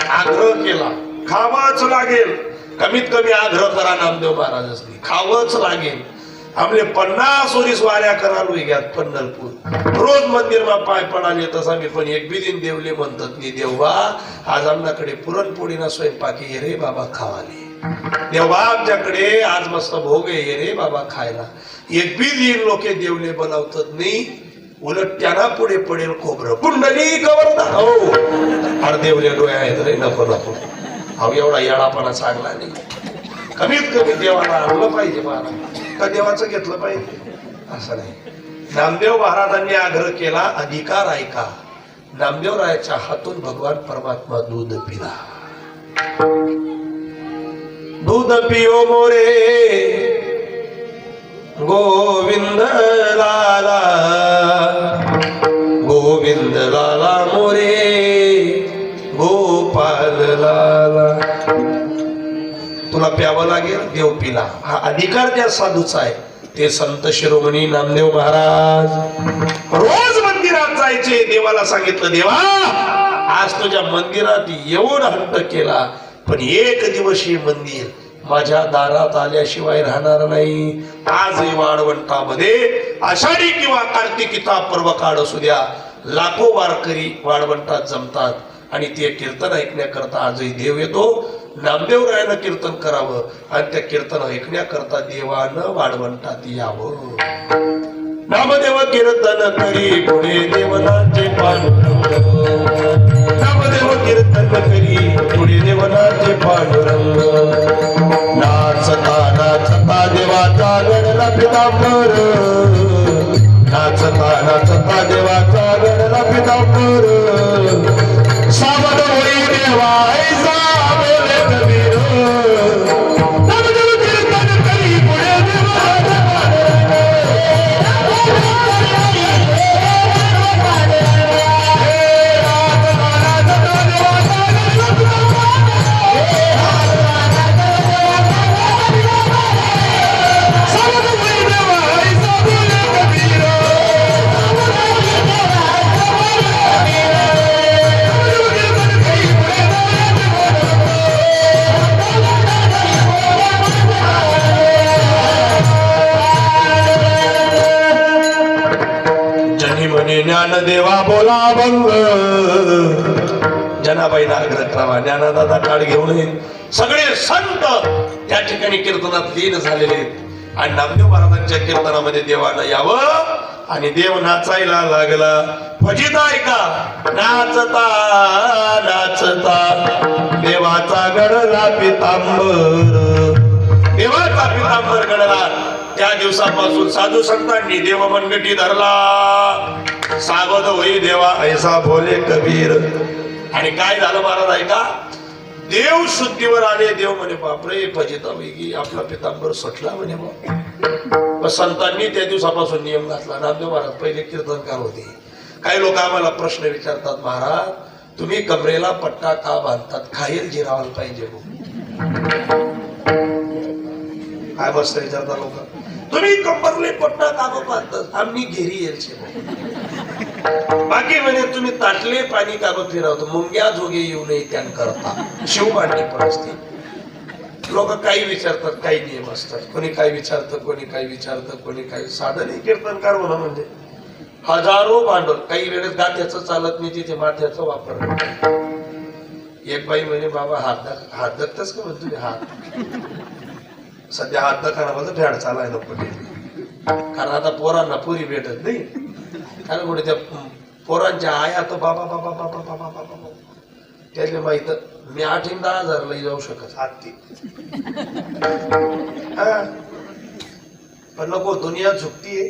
आग्रह केला, खावाच लागेल. कमीत कमी आग्रह करा नामदेव महाराजांनी, खावंच लागेल. आमले 50 वरीस वाऱ्या करालो घ्यात पंढरपूर, रोज मंदिर मा पाय पडाले तसा मी पण एक बी दिन देवले म्हणतात नाही. देवा आज आमच्याकडे पुरणपोळीना स्वयंपाकी ये रे बाबा खावाले. देवा आमच्याकडे आज मस्त भोग ये रे बाबा खायला. एक बी दिन लोके देवले बनवतात नाही. उलट त्यांना पुढे पडेल खोबरं, कुंडली कवरदा. हो अरे देवले डोळे आहेत रे, नको नको. अहो एवढा येडापणा चांगला नाही. कमीत कमी देवाला आणलं पाहिजे महाराज, का देवाचं घेतलं पाहिजे असं नाही. नामदेव महाराजांनी आग्रह केला, अधिकार ऐका. नामदेवरायाच्या हातून भगवान परमात्मा दूध पिला. दूध पियो मोरे गोविंद लाला, गोविंद लाला मोरे गोपाल लाला. तुला प्यावं लागेल, देव पिला. हा अधिकार त्या साधूचा आहे. ते संत शिरोमणी नामदेव महाराज रोज मंदिरात जायचे. देवाला सांगितलं, देवा आज तुझ्या मंदिरात येऊन हट्ट केला, पण एक दिवस हे मंदिर माझ्या दारात आल्याशिवाय राहणार नाही. आजही वाळवंटामध्ये आषाढी किंवा कार्तिकीचा पर्व काळ असू द्या, लाखो वारकरी वाळवंटात जमतात आणि ते कीर्तन ऐकण्याकरता आजही देव येतो. नामदेवरायानं कीर्तन करावं आणि त्या कीर्तन ऐकण्याकरता देवानं वाळवंटात यावं. नामदेव कीर्तन करी पुढे देवनाचे पांडुरंग, नामदेव कीर्तन करी पुढे देवनाचे पांडुरंग. नाचता नाचता देवाचा गणला पितांबर, नाचता नाचता देवाचा गणला पितांबर. सावध होई देवा ऐसा बोले कबीर, नामदेव कीर्तन करी पुढे देवनाचे ज्ञानदेवा बोला भंग. जनाबाईला आग्रह करावा, ज्ञानदादा काळ घेऊन सगळे संत त्या ठिकाणी कीर्तनात लीन झालेले आहेत आणि नामदेव महाराजांच्या कीर्तनामध्ये देवानं यावं. आणि देव नाचायला लागला. फजित ऐका, नाचता नाचता देवाचा गडला पितांबर, देवाचा पितांबर गडला. त्या दिवसापासून साधू संतांनी देव मनगटी धरला. सावध होई देवा ऐसा बोले कबीर. आणि काय झालं महाराज ऐका, देव शुद्धीवर आले. देव म्हणे बापरे फजितापैकी आपला पितांबर सुटला म्हणे. संतांनी त्या दिवसापासून नियम घातला. नामदेव महाराज पहिले कीर्तनकार होते. काही लोक आम्हाला प्रश्न विचारतात, महाराज तुम्ही कमरेला पट्टा का बांधतात, खायल जिरावायला पाहिजे. काय मस्त विचारता लोक, तुम्ही कंबरले पट्टा का बांधतात, आम्ही घेरी येईल. बाकी म्हणे तुम्ही ताटले पाणी कागद फिरवतो, मुंग्या जोगे येऊ नये त्यान करता शिव मांडणी परिस्थिती. लोक काही विचारतात, काही नियम असतात. कोणी काय विचारतं, कोणी काय विचारतं, कोणी काही. साधन कीर्तनकार होणं म्हणजे हजारो भांडवल. काही वेळेस गात्याचं चालत नाही, तिथे माथ्याचा वापर. एक बाई म्हणे बाबा हात दखतच का म्हणतो तुम्ही हात. सध्या हात दखाना फॅड चालाय नको, कारण आता पोरांना पुरी भेटत नाही. कारण कुठे त्या पोरांच्या आया तर बाबा बाबा बाबा बाबा बाबा त्याला माहित मी 8-10 जाऊ शकत आत्ती. पण नको, दुनिया झुकतीये.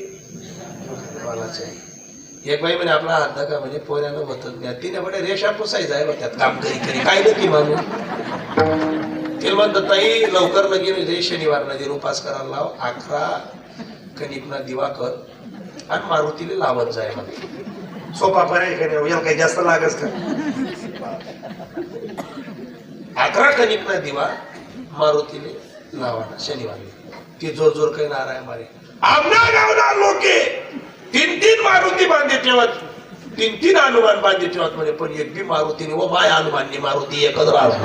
एक बाई म्हणे आपला हात नका म्हणजे पोऱ्यानं होतच नाही. तिने म्हणे रेषा पुसाई जायला त्यात काम करी काय नक्की मानू. तिला म्हणतात ताई लवकर लगीन शनिवार नदी उपास करायला लाव, 11 कणिकना दिवा कर आणि मारुतीला लावत जाय म्हणजे. सोपा पर्याय काही जास्त लागच का. 11 कणिकना दिवा मारुतीले लावाना शनिवारी. ती जोर जोर काही नारायण मारे. आमना गावना लोके 3-3 मारुती बांधे ठेवत, 3-3 हनुमान बांधे ठेवत म्हणे. पण एक बी मारुतीने व माय हनुमाननी मारुती एकच राहणार.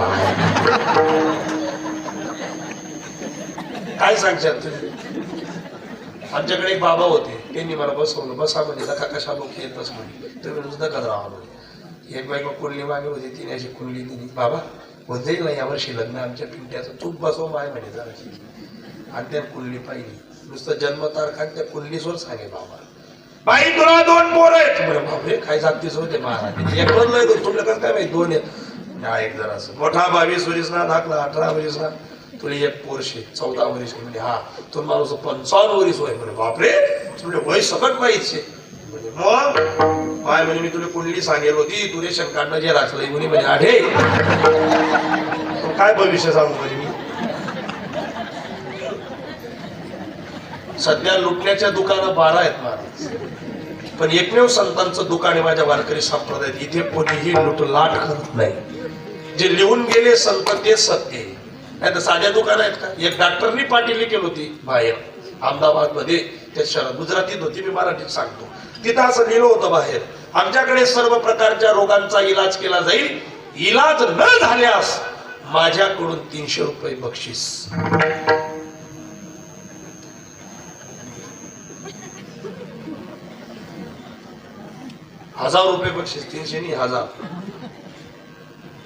काय सांगशात तुम्ही. आमच्याकडे एक बाबा होते, त्यांनी मला बसवलं. बसा म्हणजे नका कशा लोक येतच म्हणे, तुम्ही नुसतं कच राहा म्हणे. एक बायको कुंडली मागे होती, तिने अशी कुंडली दिली. बाबा होत जाईल ना यावर्षी लग्न आमच्या पिंट्याचं, तूच बसव माय म्हणे जराशी. आणि त्या कुंडली पाहिली, नुसतं जन्मतारखा त्या कुंडलीसवर सांगे बाबा बाई तुला 2 पोरं आहेत. बरं बापरे काय जागतीच होते महाराज. एक लय तुला कसं काय माहिती 2 आहेत. एक जरा मोठा 22 वर्ष ना धाकला 18 वर्ष ना. तुला एक पोरशे 14 वर्ष म्हणजे हा तुला माणूस 55 वर्ष होय म्हणे. बापरे तुला वय सकट पाहिजे म्हणजे. मग बाय म्हणे मी तुला कुंडली सांगेल होती, तू रेशन कार्डनं जे राखलंय म्हणे म्हणजे आढे काय भविष्य सांगू म्हणजे मी. सध्या लुटण्याच्या दुकानं 12 आहेत महाराज, पण एकमेव संतांचं दुकान आहे माझ्या वारकरी संप्रदायात. इथे कोणीही लुटलाट करत नाही. जे लिहून गेले संत ते सत्य. नाही तर साध्या दुकान आहेत का. एक डॉक्टरनी पाटील केली होती बाहेर अहमदाबाद मध्ये, त्या शहरात गुजरातीत होती, मी मराठीत सांगतो. तिथं असं लिहिलं होतं बाहेर, आमच्याकडे सर्व प्रकारच्या रोगांचा इलाज केला जाईल. इलाज न झाल्यास माझ्याकडून 300 रुपये बक्षीस. ₹1000 बक्षीस, 300 नाही 1000.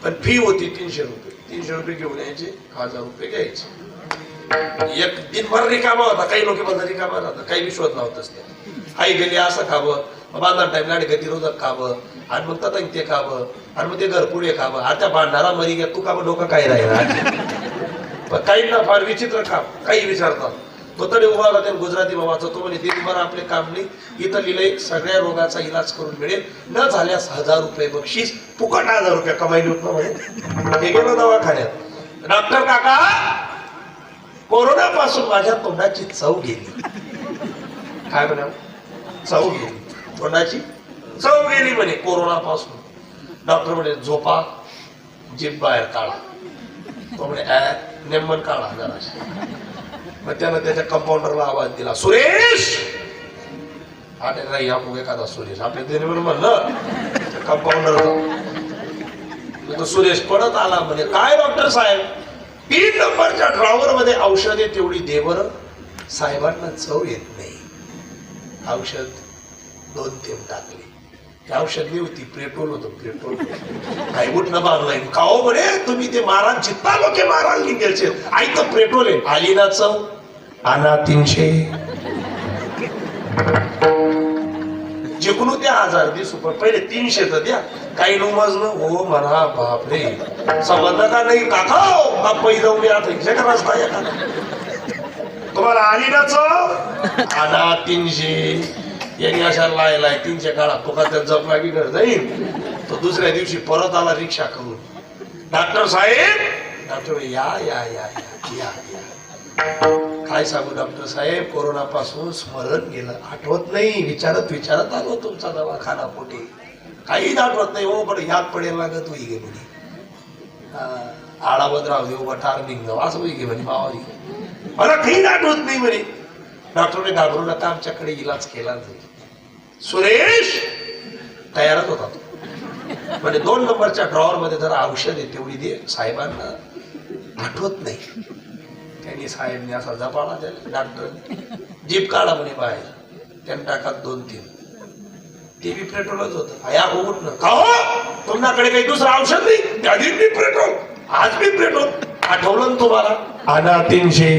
पण फी होती 300 रुपये. 300 रुपये घेऊन यायचे, 1000 रुपये घ्यायचे. एक दिनभर रिकामा होता. काही लोक माझा रिकामा राहतात, काही विश्वास लावतच नाही. आई गेली असं खावं, बांधणार टाइम लाडी गती रोजक खावं, आणि मग तथा ते खावं, आणि मग ते घरपुढे खावं. आता भांडारा मरी घ्या, तू खावं डोकं काय राहिला. पण काहींना फार विचित्र काम, काही विचारतात. तो तरी उभा होता गुजराती बाबाचा. तो म्हणे दिनभर आपले काम नाही, इथं लिहिलंय सगळ्या रोगाचा इलाज करून मिळेल, न झाल्यास 1000 रुपये बक्षीस, फुकट 1000 रुपये कमाईली होत ना म्हणे. हे गेलो दवाखान्यात. डॉक्टर काका, कोरोना पासून माझ्या तोंडाची चव गेली. काय म्हणा, चव गेली, तोंडाची चव गेली म्हणे कोरोना पासून. डॉक्टर म्हणे झोपा, जीभ बाहेर काढा. तो म्हणे नेमन काढा जरा. मग त्यानं त्याच्या कंपाऊंडरला आवाज दिला, सुरेश. आटे नाही आपण एखादा सुरेश आपल्या त्याने म्हणलं कंपाऊंडरचा. तो सुरेश पडत आला. म्हणे काय डॉक्टर साहेब, 3 नंबरच्या ड्रॉवर मध्ये औषधे तेवढी दे बरं. साहेबांना चव येत नाही. औषध 2 थेंब टाकले. ते औषध नाही होती, पेट्रोल होतं. पेट्रोल काही उठणं बांधलाय का हो म्हणे, तुम्ही ते मारा जित्ता लोक मारायला निघायचे. आई तर पेट्रोल आहे. आली ना चव, आणा 300. जिंकून द्या 1020 रुपये, पहिले 300 तर द्या. काही नमजलं हो म्हणा, बापरे समजलं का नाही काका, बाप्पा जाऊन द्या का रस्ता एखादा. तुम्हाला आली ना चव, आणा 300. यांनी अशा लायलाय 300 काढा. तो का त्यात जपला की घर जाईल. तो दुसऱ्या दिवशी परत आला रिक्षा करून. डॉक्टर साहेब, डॉक्टर या या या या या. काय सांगू डॉक्टर साहेब, कोरोना पासून स्मरण गेलं, आठवत नाही. विचारत विचारत आलो तुमचा दवाखाना पोटे, काही आठवत नाही हो. पण याद पडेल लागत होई गे म्हणे. आळाबद्राव देऊ बठार निघ असं होई गे म्हणे मावाली. मला काही आठवत नाही म्हणे. डॉक्टरने घाबरू नका, आमच्याकडे इलाज केला जाईल. सुरेश तयारच होता तो. म्हणजे 2 नंबरच्या ड्रॉवर मध्ये जरा औषध आहे तेवढी दे. साहेबांना आठवत नाही. त्यांनी साहेबने असा जपाळा द्यायला. डॉक्टरने जीप काढा म्हणे बाहेर. त्यांनी टाकात 2-3. ते बी पेट्रोलच होतं. या उठ ना का हो, तुमच्याकडे काही दुसरं औषध नाही. त्या दिवशी पेट्रोल, आज बी पेट्रोल. आठवलं ना तुम्हाला, आणा 300.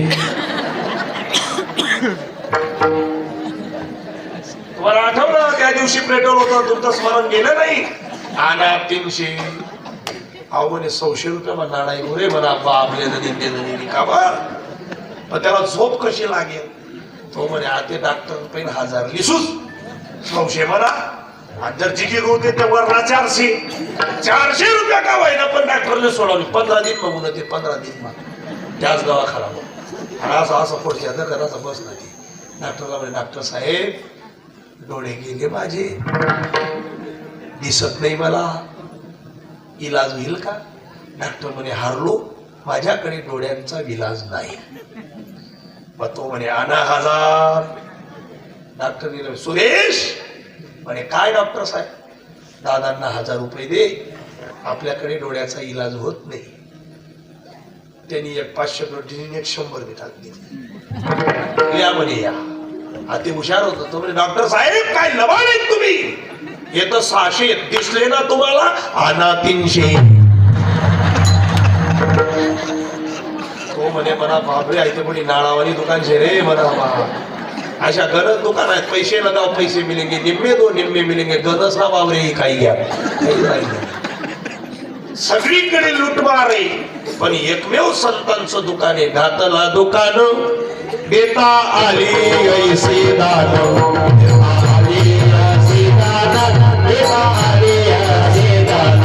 तुम्हाला आठवलं त्या दिवशी पेट्रोल होतं, तुमचं स्मरण गेलं नाही. आणा 300. अहो म्हणे 100 रुपये म्हणा नाही रे म्हणा बाबले नदी का बा. पण त्याला झोप कशी लागेल. तो म्हणे ते डॉक्टर पहिले 1000 लिसूस 100 म्हणा. आणि जर जिकी होते ते वरला 400. 400 रुपये का व्हायना, पण डॉक्टरने सोडवली. 15 दिन बघून ते 15 दिन मग त्याच दवाखाना मग असं असं पुढच्या दखल असं बस नाही. डॉक्टरला म्हणे डॉक्टर साहेब डोळे गेले माझे, दिसत नाही मला, इलाज होईल का. डॉक्टर म्हणे हारलो, माझ्याकडे डोळ्यांचा विलाज नाही. मग तो म्हणे आणा 1000. डॉक्टर सुरेश म्हणे काय डॉक्टर साहेब, दादांना 1000 रुपये दे, आपल्याकडे डोळ्याचा इलाज होत नाही. त्यांनी एक 500 नोटीने 100 मी टाकली. या म्हणे या. ते हुशार होत. तो म्हणे डॉक्टर साहेब काय लबाड आहेत तुम्ही, हे तर 600 दिसले ना तुम्हाला, आणा 300. तो म्हणे म्हणा बापरे ऐकते म्हणे नाळावानी दुकान शे रे म्हणा. अशा गरज दुकान आहेत, पैसे लगाव पैसे मिलेंगे, निम्मे दो निम्मे मिलेंगे. गरज ना बाबरे काही घ्या, सगळीकडे लुटमार आहे. पण एकमेव संतांचं दुकान आहे. घातला दुकान देता आली ऐसी दान, आली ऐसी दान, देता आली ऐसी दान.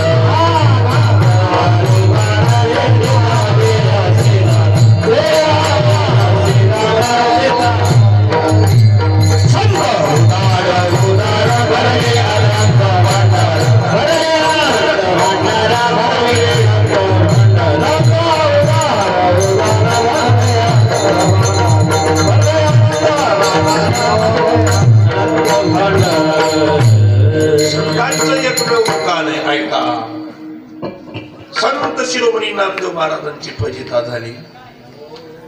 संत शिरोमणी नामदेव महाराजांची फजिता झाली.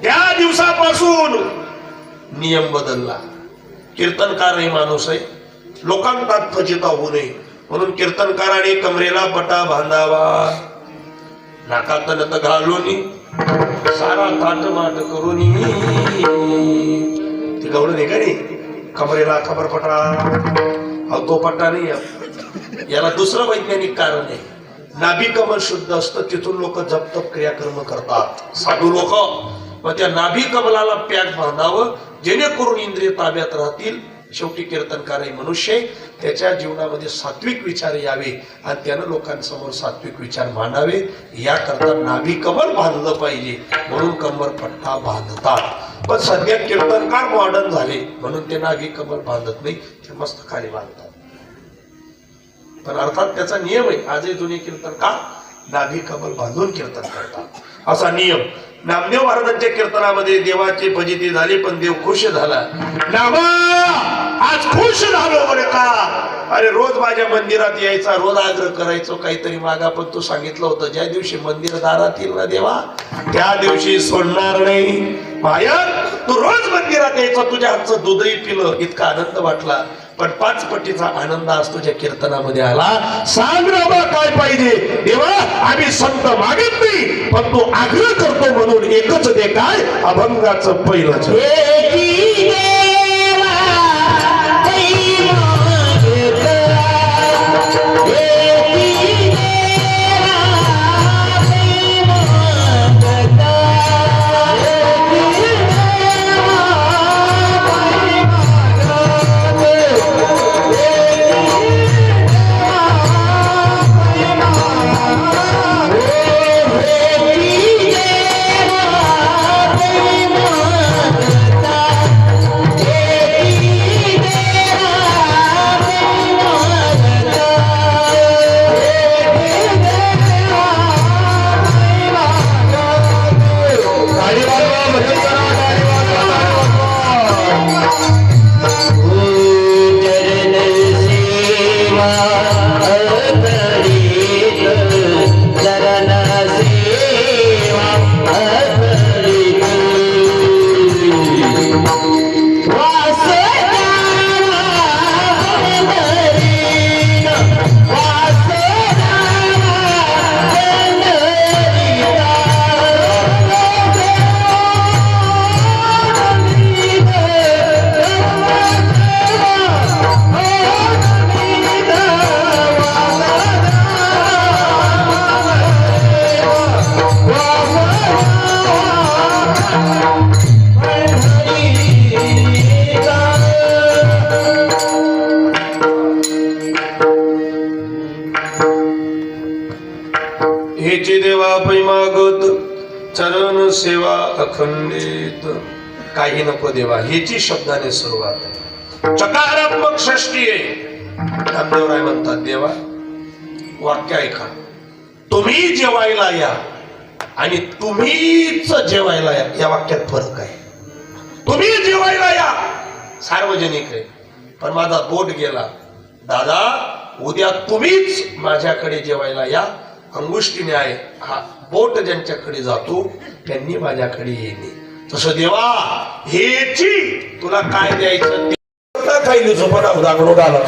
त्या दिवसापासून नियम बदलला. कीर्तनकार हे माणूस आहे, लोकांतात फजिता होऊ नये म्हणून कीर्तनकाराने कमरेला पटा बांधावा, नाकात नथ घालून सारा थाटमाट करून ते गवळण आहे का नाही, कमरेला खबरपटा. अहो तो पट्टा नाही, याला दुसरं वैज्ञानिक कारण आहे. नाभी कमल शुद्ध असतं, तिथून लोक जपतप क्रियाकर्म करतात साधू लोक. मग त्या नाभी कमलाला पॅक बांधावं जेणेकरून इंद्रिय ताब्यात राहतील. शेवटी कीर्तनकार हे मनुष्य, त्याच्या जीवनामध्ये सात्विक विचार यावे आणि त्यानं लोकांसमोर सात्विक विचार मांडावे. याकरता नाभी कमल बांधलं पाहिजे म्हणून कंबर पट्टा बांधतात. पण सध्या कीर्तनकार मॉडर्न झाले म्हणून ते नाभी कमल बांधत नाही, ते मस्त खाली बांधतात. पण अर्थात त्याचा नियम आहे. आजही जुने कीर्तनकार नाभी कमल बांधून कीर्तन करतात, असा नियम. नामदेव महाराजांच्या कीर्तनामध्ये देवाची फजिती झाली पण देव खुश झाला. नामा आज खुश झालो बरं का. अरे रोज माझ्या मंदिरात यायचा, रोज आग्रह करायचो काहीतरी मागा, पण तू सांगितलं होतं ज्या दिवशी मंदिर दारात येईल ना देवा त्या दिवशी सोडणार नाही. माया तू रोज मंदिरात यायचा, तुझ्या हातचं दूधही पिलं, इतका आनंद वाटला. पण 5 पटीचा आनंद आज तुझ्या कीर्तनामध्ये आला. सांग बाबा काय पाहिजे. देवा आम्ही संत मागत नाही, पण तू आग्रह करतो म्हणून एकच दे. काय? अभंगाचं पहिलंच. हेचे देवा पै मागत चरण सेवा अखंडित. काही नको देवा, हेची शब्दाने सुरुवात आहे. चकारात्मक षष्टी आहे. नामदेवराय म्हणतात देवा वाक्य ऐका, तुम्ही जेवायला या आणि तुम्हीच जेवायला या, या वाक्यात फरक आहे. तुम्ही जेवायला या सार्वजनिक आहे, पण माझा बोट गेला. दादा उद्या तुम्हीच माझ्याकडे जेवायला या, अंगुष्टीने आहे. हा बोट ज्यांच्याकडे जातो त्यांनी माझ्याकडे येणे. तसं देवा हेची तुला काय द्यायचं खायली झोपडा दागडून आला.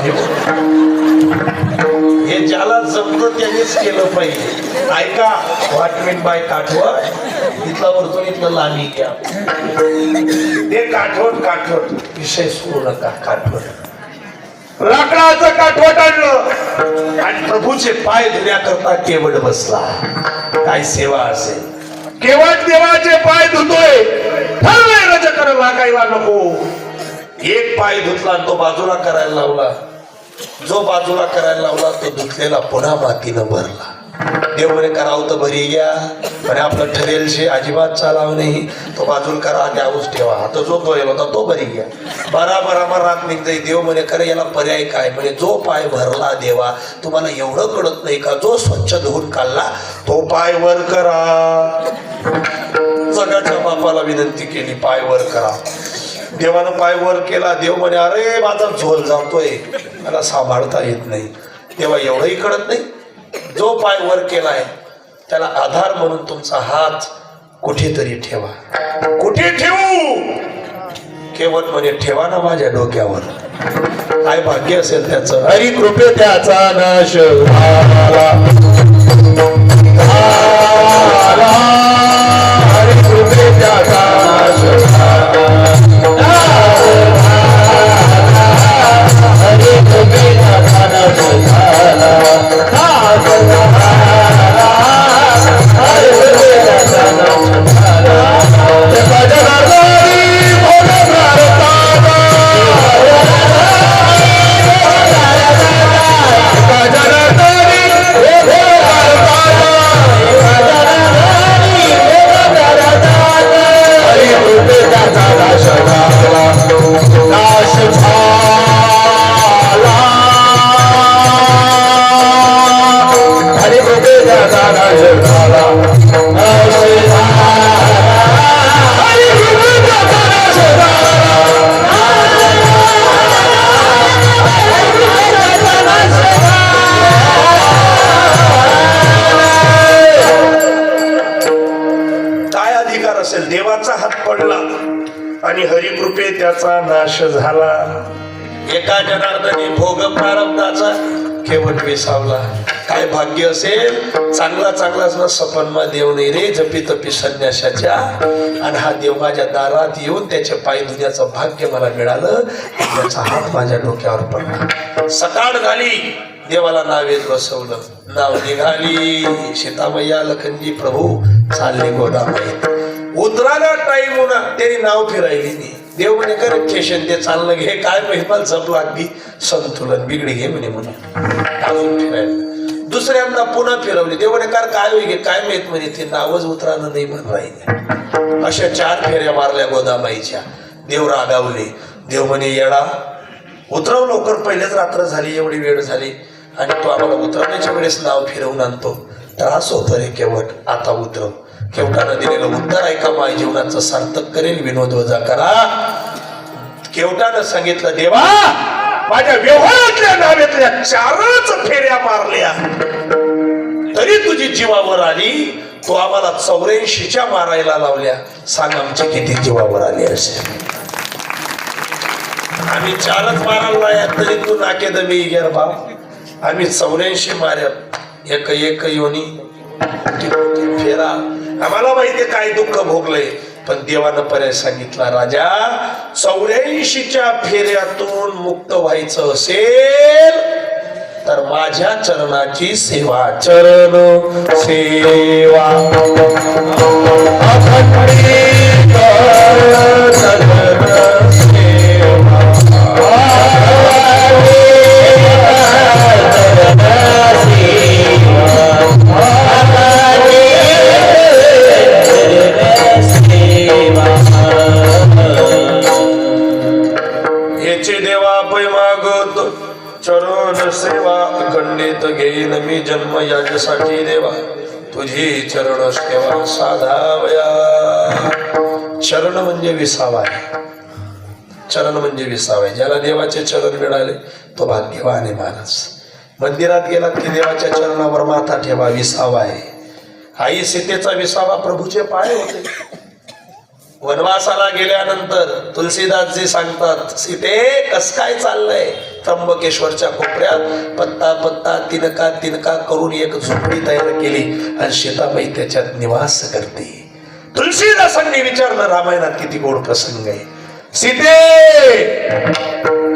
हे ज्याला जमतं त्यानेच केलं पाहिजे. ऐका, वाटमेट बाय काठवट इथला वरतून इथलं लांबी घ्या. ते काठवट विषय सोडू नका. काठवट लाकडाचं काठवट आणलं आणि प्रभूचे पाय धुण्याकरता केवळ बसला. काय सेवा असेल. केवळ देवाचे पाय धुतोय, ठरलंय रजकर लागायला नको. एक पाय धुतला तो बाजूला करायला लावला. जो बाजूला करायला लावला तो धुतलेला पुन्हा मातीनं भरला. देव म्हणे करावं तर बरी घ्या, पण आपलं ठरेल शे अजिबात चालावं नाही. तो बाजूला करा, त्यावरच ठेवा. आता जो तो होता तो बरी घ्या. बराबर रात निघते. देव म्हणे खरं याला पर्याय काय. म्हणजे जो पाय भरला देवा तुम्हाला एवढं कळत नाही का, जो स्वच्छ धुवून काढला तो पाय वर करा. जगाच्या बापाला विनंती केली पाय वर करा. देवानं पाय वर केला. देव म्हणे अरे माझा झोल जातोय, मला सांभाळता येत नाही. तेव्हा एवढंही कळत नाही. जो पाय वर केलाय त्याला आधार म्हणून तुमचा हात कुठेतरी ठेवा. कुठे ठेवू? केवळ म्हणे ठेवा ना माझ्या डोक्यावर. काय भाग्य असेल त्याचं. हरी कृपे त्याचा नाश झाला. हरी कृपे त्याचा नाश झाला. हरी कृपे त्याचा नाश झाला. हरी कृपे त्याचा नाश झाला. देवाचा हात पडला आणि हरिकृपे त्याचा नाश झाला. एका जनार्दनी भोग प्रारब्धाचा केवट विसावला. काय भाग्य असेल. चांगला चांगला सपनमा देव नाही रे जपी तपी संन्यासाच्या. आणि हा देव माझ्या दारात येऊन त्याचे पाय धुण्याचं भाग्य मला मिळालं. त्याचा हात माझ्या डोक्यावर पडला. सकाळ झाली. देवाला नावेत बसवलं. नाव निघाली. सीतामय्या लखनजी प्रभू चालले गोदामाईत. उतराला टाईम होणार त्यांनी नाव फिरायली नाही. देव म्हणे कर स्टेशन ते चाललं घे. काय महिमाल जप लागली. संतुलन बिघडी घे म्हणे म्हणून अजून फिरायला. दुसऱ्यांदा पुन्हा फिरवली. देव म्हणे काय होईल काय माहित म्हणे ते नावच उतरानं नाही म्हणून राहिले. अशा 4 फेऱ्या मारल्या गोदामाईच्या. देव रागावले. देव म्हणे येडा उतरव लवकर. पहिलेच रात्र झाली एवढी वेळ झाली आणि तो आम्हाला उतरवण्याच्या वेळेस नाव फिरवून आणतो. त्रास होतो रे केवट. आता उतरव. केवटानं दिलेलं उत्तर ऐका. माझ्या जीवनाचं सार्थक करेल. विनोद वजा करा. केवटानं सांगितलं देवा माझ्या व्यवहारातल्या नावेतल्या 4च फेऱ्या मारल्या तरी तुझी जीवावर आली. तू आम्हाला 84च्या मारायला लावल्या. सांग आमची किती जीवावर आली असेल. आम्ही 4च मारायला तरी तू नाके दबी गेर बाप. आम्ही 84 मार्या. एक योनी फेरा. आम्हाला माहितीये काय दुःख भोगलंय. पण देवानं पर्याय सांगितला. राजा 84च्या फेऱ्यातून मुक्त व्हायचं असेल तर माझ्या चरणाची सेवा. चरण सेवा चरण सेवा खंडित घेईन मी जन्म याच्यासाठी देवा. तुझी चरण सेवा साधावया. चरण म्हणजे विसावा आहे. चरण म्हणजे विसावा आहे. ज्याला देवाचे चरण मिळाले तो भाग्यवान आहे. महाराज मंदिरात गेला की देवाच्या चरणावर माथा ठेवा. विसावा आहे. आई सीतेचा विसावा प्रभूचे पाय होते. वनवासाला गेल्यानंतर तुलसीदासजी सांगतात सीते कस काय चाललंय. त्र्यंबकेश्वरच्या कोपऱ्यात पत्ता पत्ता तिनका तिनका करून एक झोपडी तयार केली आणि सीताबाई त्याच्यात निवास करते. तुलसीदासांनी विचारलं रामायणात किती गोड प्रसंग आहे. सीते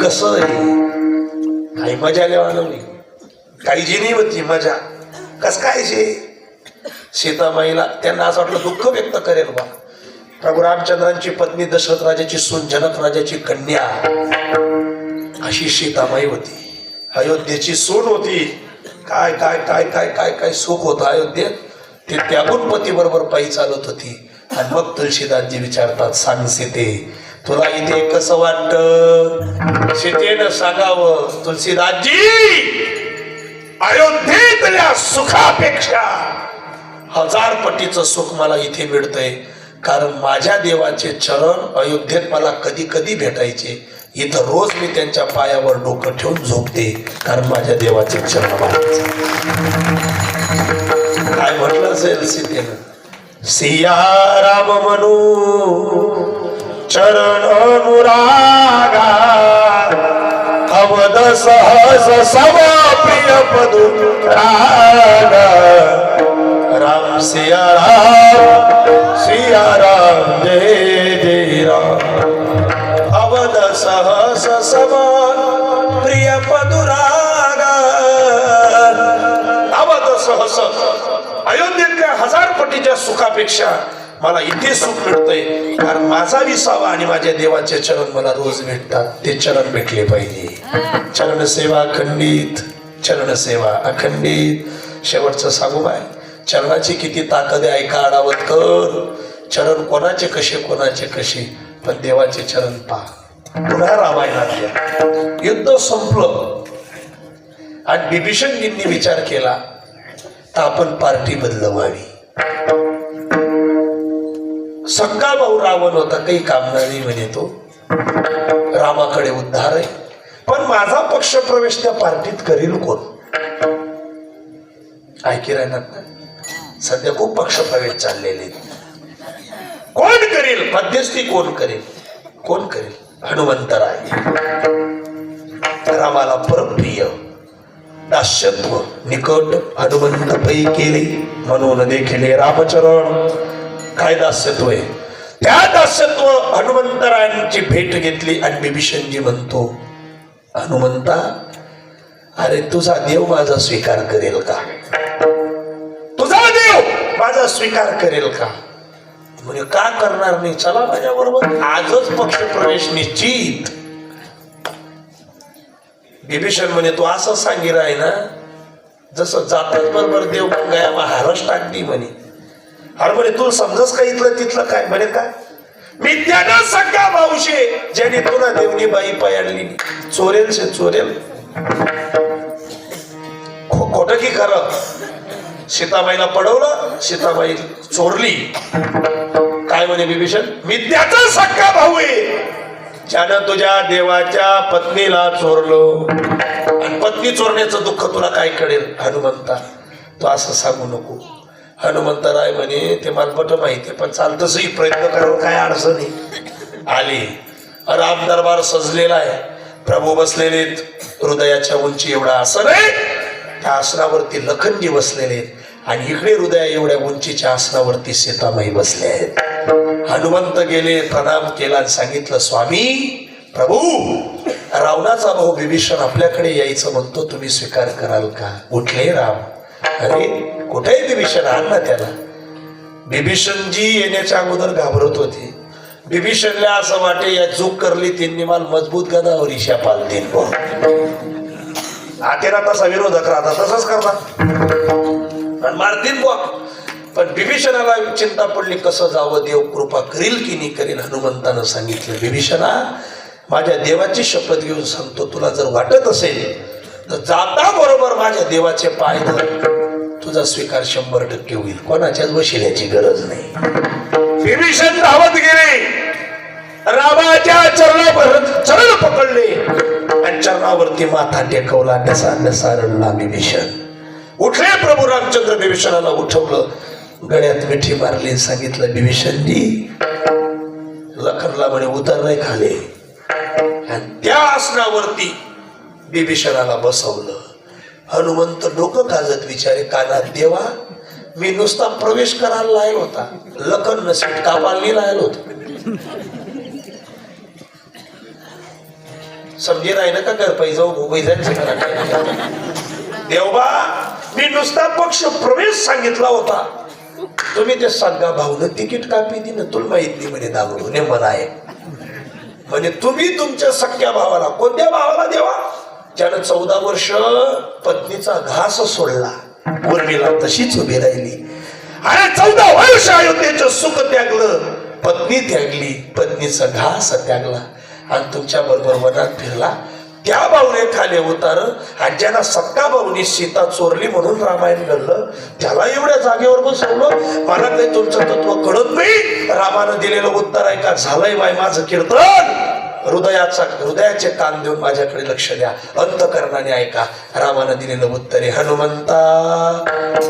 कसं आहे. काही मजा घ्यावी काही जिनी होती मजा कस काय जे. सीताबाईला त्यांना असं वाटलं दुःख व्यक्त करेल बा. प्रभू रामचंद्रांची पत्नी दशरथ राजाची सून जनक राजाची कन्या अशी सीताबाई होती. अयोध्येची सून होती. काय काय काय काय काय काय सुख होतं अयोध्येत. ते त्यागून पती बरोबर पायी चालत होती. आणि मग तुलसीदासजी विचारतात सांग सीते तुला इथे कसं वाटत. सीतेनं सांगावं तुलसीदासजी अयोध्येतल्या सुखापेक्षा 1000 पटीचं सुख मला इथे मिळतंय. कारण माझ्या देवाचे चरण अयोध्येत मला कधी कधी भेटायचे. इथं रोज मी त्यांच्या पायावर डोकं ठेवून झोपते. कारण माझ्या देवाचे चरण काय म्हटलं असेल सीतेनं, सिया राम म्हणू चरण अनुरागा, अवध सहज सम प्रिय पदु रागा, राम सिया राम जय जय राम, अवध सहज सम प्रिय पदु रागा, अवध सहस अयोध्येतल्या 1000 पटीच्या सुखापेक्षा मला इथे सुख मिळतंय, कारण माझा विसावा आणि माझ्या देवाचे चरण मला रोज भेटतात. ते चरण भेटले पाहिजे. चरण सेवा अखंडित, चरण सेवा अखंडित. शेवटचं सांगू बाय, चरणाची किती ताकद आहे ऐका आडावतकर. चरण कोणाचे कसे, पण देवाचे चरण पहा. पुन्हा रामायणातल्या युद्ध संपलं आणि विभीषणजींनी विचार केला तर आपण पार्टी बदलवावी. सख्खा भाऊ रावण होता, काही कामणार नाही म्हणे तो, रामाकडे उद्धार आहे, पण माझा पक्ष प्रवेश त्या पार्टीत करील कोण? ऐकी राहणार ना, सध्या खूप पक्ष प्रवेश चाललेले. कोण करेल मध्यस्थी? कोण करेल? हनुमंतराय. रामाला परप्रिय दास्यत्व निकट हनुमंत पै केले, म्हणून देखील रामचरण. काय दास्यत्व आहे? त्या दास्यत्व हनुमंतरायांची भेट घेतली आणि विभीषणजी म्हणतो, हनुमंता, अरे तुझा देव माझा स्वीकार करेल का? तुझा देव माझा स्वीकार करेल का? म्हणजे का करणार नाही? चला माझ्या बरोबर, आजच पक्ष प्रवेश निश्चित. विभीषण म्हणे, तू असं सांगितलं आहे ना जसं जातात बरोबर देव गया महाराष्ट्र टाकली म्हणे. अरे म्हणे तुला समजस का इथलं तिथलं काय? म्हणे काय मी त्यानं सगळा भाऊशे ज्याने तुला देवनी बाई पायाडली. चोरेल से चोरेल, खोट की खरं? सीताबाईला पडवलं, सीताबाई चोरली. काय म्हणे विभीषण? मी त्याचा सख्खा भाऊ आहे ज्यानं तुझ्या देवाच्या पत्नीला चोरलो, आणि पत्नी चोरण्याचं दुःख तुला काय कळेल? हनुमंता, तू असं सांगू नको. हनुमंतराय म्हणे, ते मला पट माहिती, पण चालतसही प्रयत्न करावं, काय अडचण नाही. आली. राम दरबार सजलेला आहे, प्रभू बसलेले, हृदयाच्या उंची एवढा आसन आहे, त्या आसनावरती लखनजी बसलेले आहेत, आणि इकडे हृदया एवढ्या उंचीच्या आसनावरती सीतामाई बसले आहेत. हनुमंत गेले, प्रणाम केला आणि सांगितलं, स्वामी प्रभू, रावणाचा भाऊ विभीषण आपल्याकडे यायचं म्हणतो, तुम्ही स्वीकार कराल का? उठले राम. अरे कुठेही विभीषण? आण ना त्याला. विभीषणजी येण्याच्या अगोदर घाबरत होते. विभीषणला असं वाटे, या चूक करली त्यांनी मला मजबूत गदावर ईशा पालतील. आतेला तसा विरोधक राहतात, तसंच करतात, मारतील बुवा. पण विभीषणाला चिंता पडली, कसं जावं, देव कृपा करील की नाही करील. हनुमंतानं सांगितलं, विभीषणा, माझ्या देवाची शपथ घेऊन सांगतो, तुला जर वाटत असेल तर जाता बरोबर माझ्या देवाचे पाय धर, तुझा स्वीकार 100% होईल. कोणाच्याच वशिल्याची गरज नाही. विभीषण धावत गेले, रामाच्या चरण पकडले आणि चरणावरती माथा टेकवला. नसा रडला विभीषण. उठले प्रभू रामचंद्र, विभीषणाला उठवलं, गळ्यात मिठी मारली, सांगितलं, विभीषणजी, लखनला म्हणे उतरले खाले, आणि त्या आसनावरती विभीषणाला बसवलं. हनुमंत डोकं काजत विचारे, कानात, देवा, मी नुसता प्रवेश करायला लायला होता, लखन सीट कापायला लायला होत. समजे राही ना का घर पाहिजे मुंबई जायचं? देवा, मी नुसता पक्ष प्रवेश सांगितला होता, तुम्ही ते सगळा भाऊनं तिकीट कापी दिलं, तुला माहित नाही म्हणे. दागडूने मला आहे म्हणजे तुम्ही तुमच्या सख्या भावाला, कोणत्या भावाला देवा, ज्यानं 14 वर्ष पत्नीचा घास सोडला, उर्मिला तशीच उभी राहिली, आणि 14 वर्ष अयोध्येचं सुख त्यागलं, पत्नी त्यागली, पत्नीचा घास त्यागला, आणि तुमच्या बरोबर वनात फिरला. त्या भाऊने खाली उतार, आणि ज्यांना सख्खा भाऊनी सीता चोरली म्हणून रामायण घडलं, त्याला एवढ्या जागेवर बसवलं. मला काही तुमचं तत्व कळत नाही. रामानं दिलेलं उत्तर ऐका, झालंय बाय माझं कीर्तन, हृदयाचे कान देऊन माझ्याकडे लक्ष द्या, अंतकरणाने ऐका. रामानं दिलेलं उत्तर आहे, हनुमंता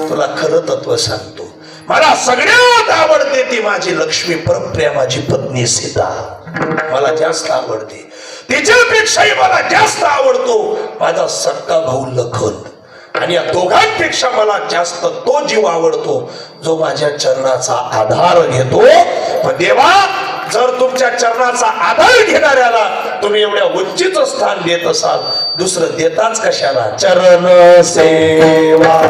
तुला खरं तत्व सांगतो. मला सगळ्यात आवडते ती माझी लक्ष्मी परप्रिया, माझी पत्नी सीता मला जास्त आवडते. तिच्यापेक्षाही मला जास्त आवडतो माझा सक्का भाऊ लखन. आणि या दोघांपेक्षा मला जास्त तो जीव आवडतो जो माझ्या चरणाचा आधार घेतो. देवा, जर तुमच्या चरणाचा आधार घेणाऱ्याला तुम्ही एवढ्या उच्चीचं स्थान देत असाल, दुसरं देताच कशाला? चरण सेवा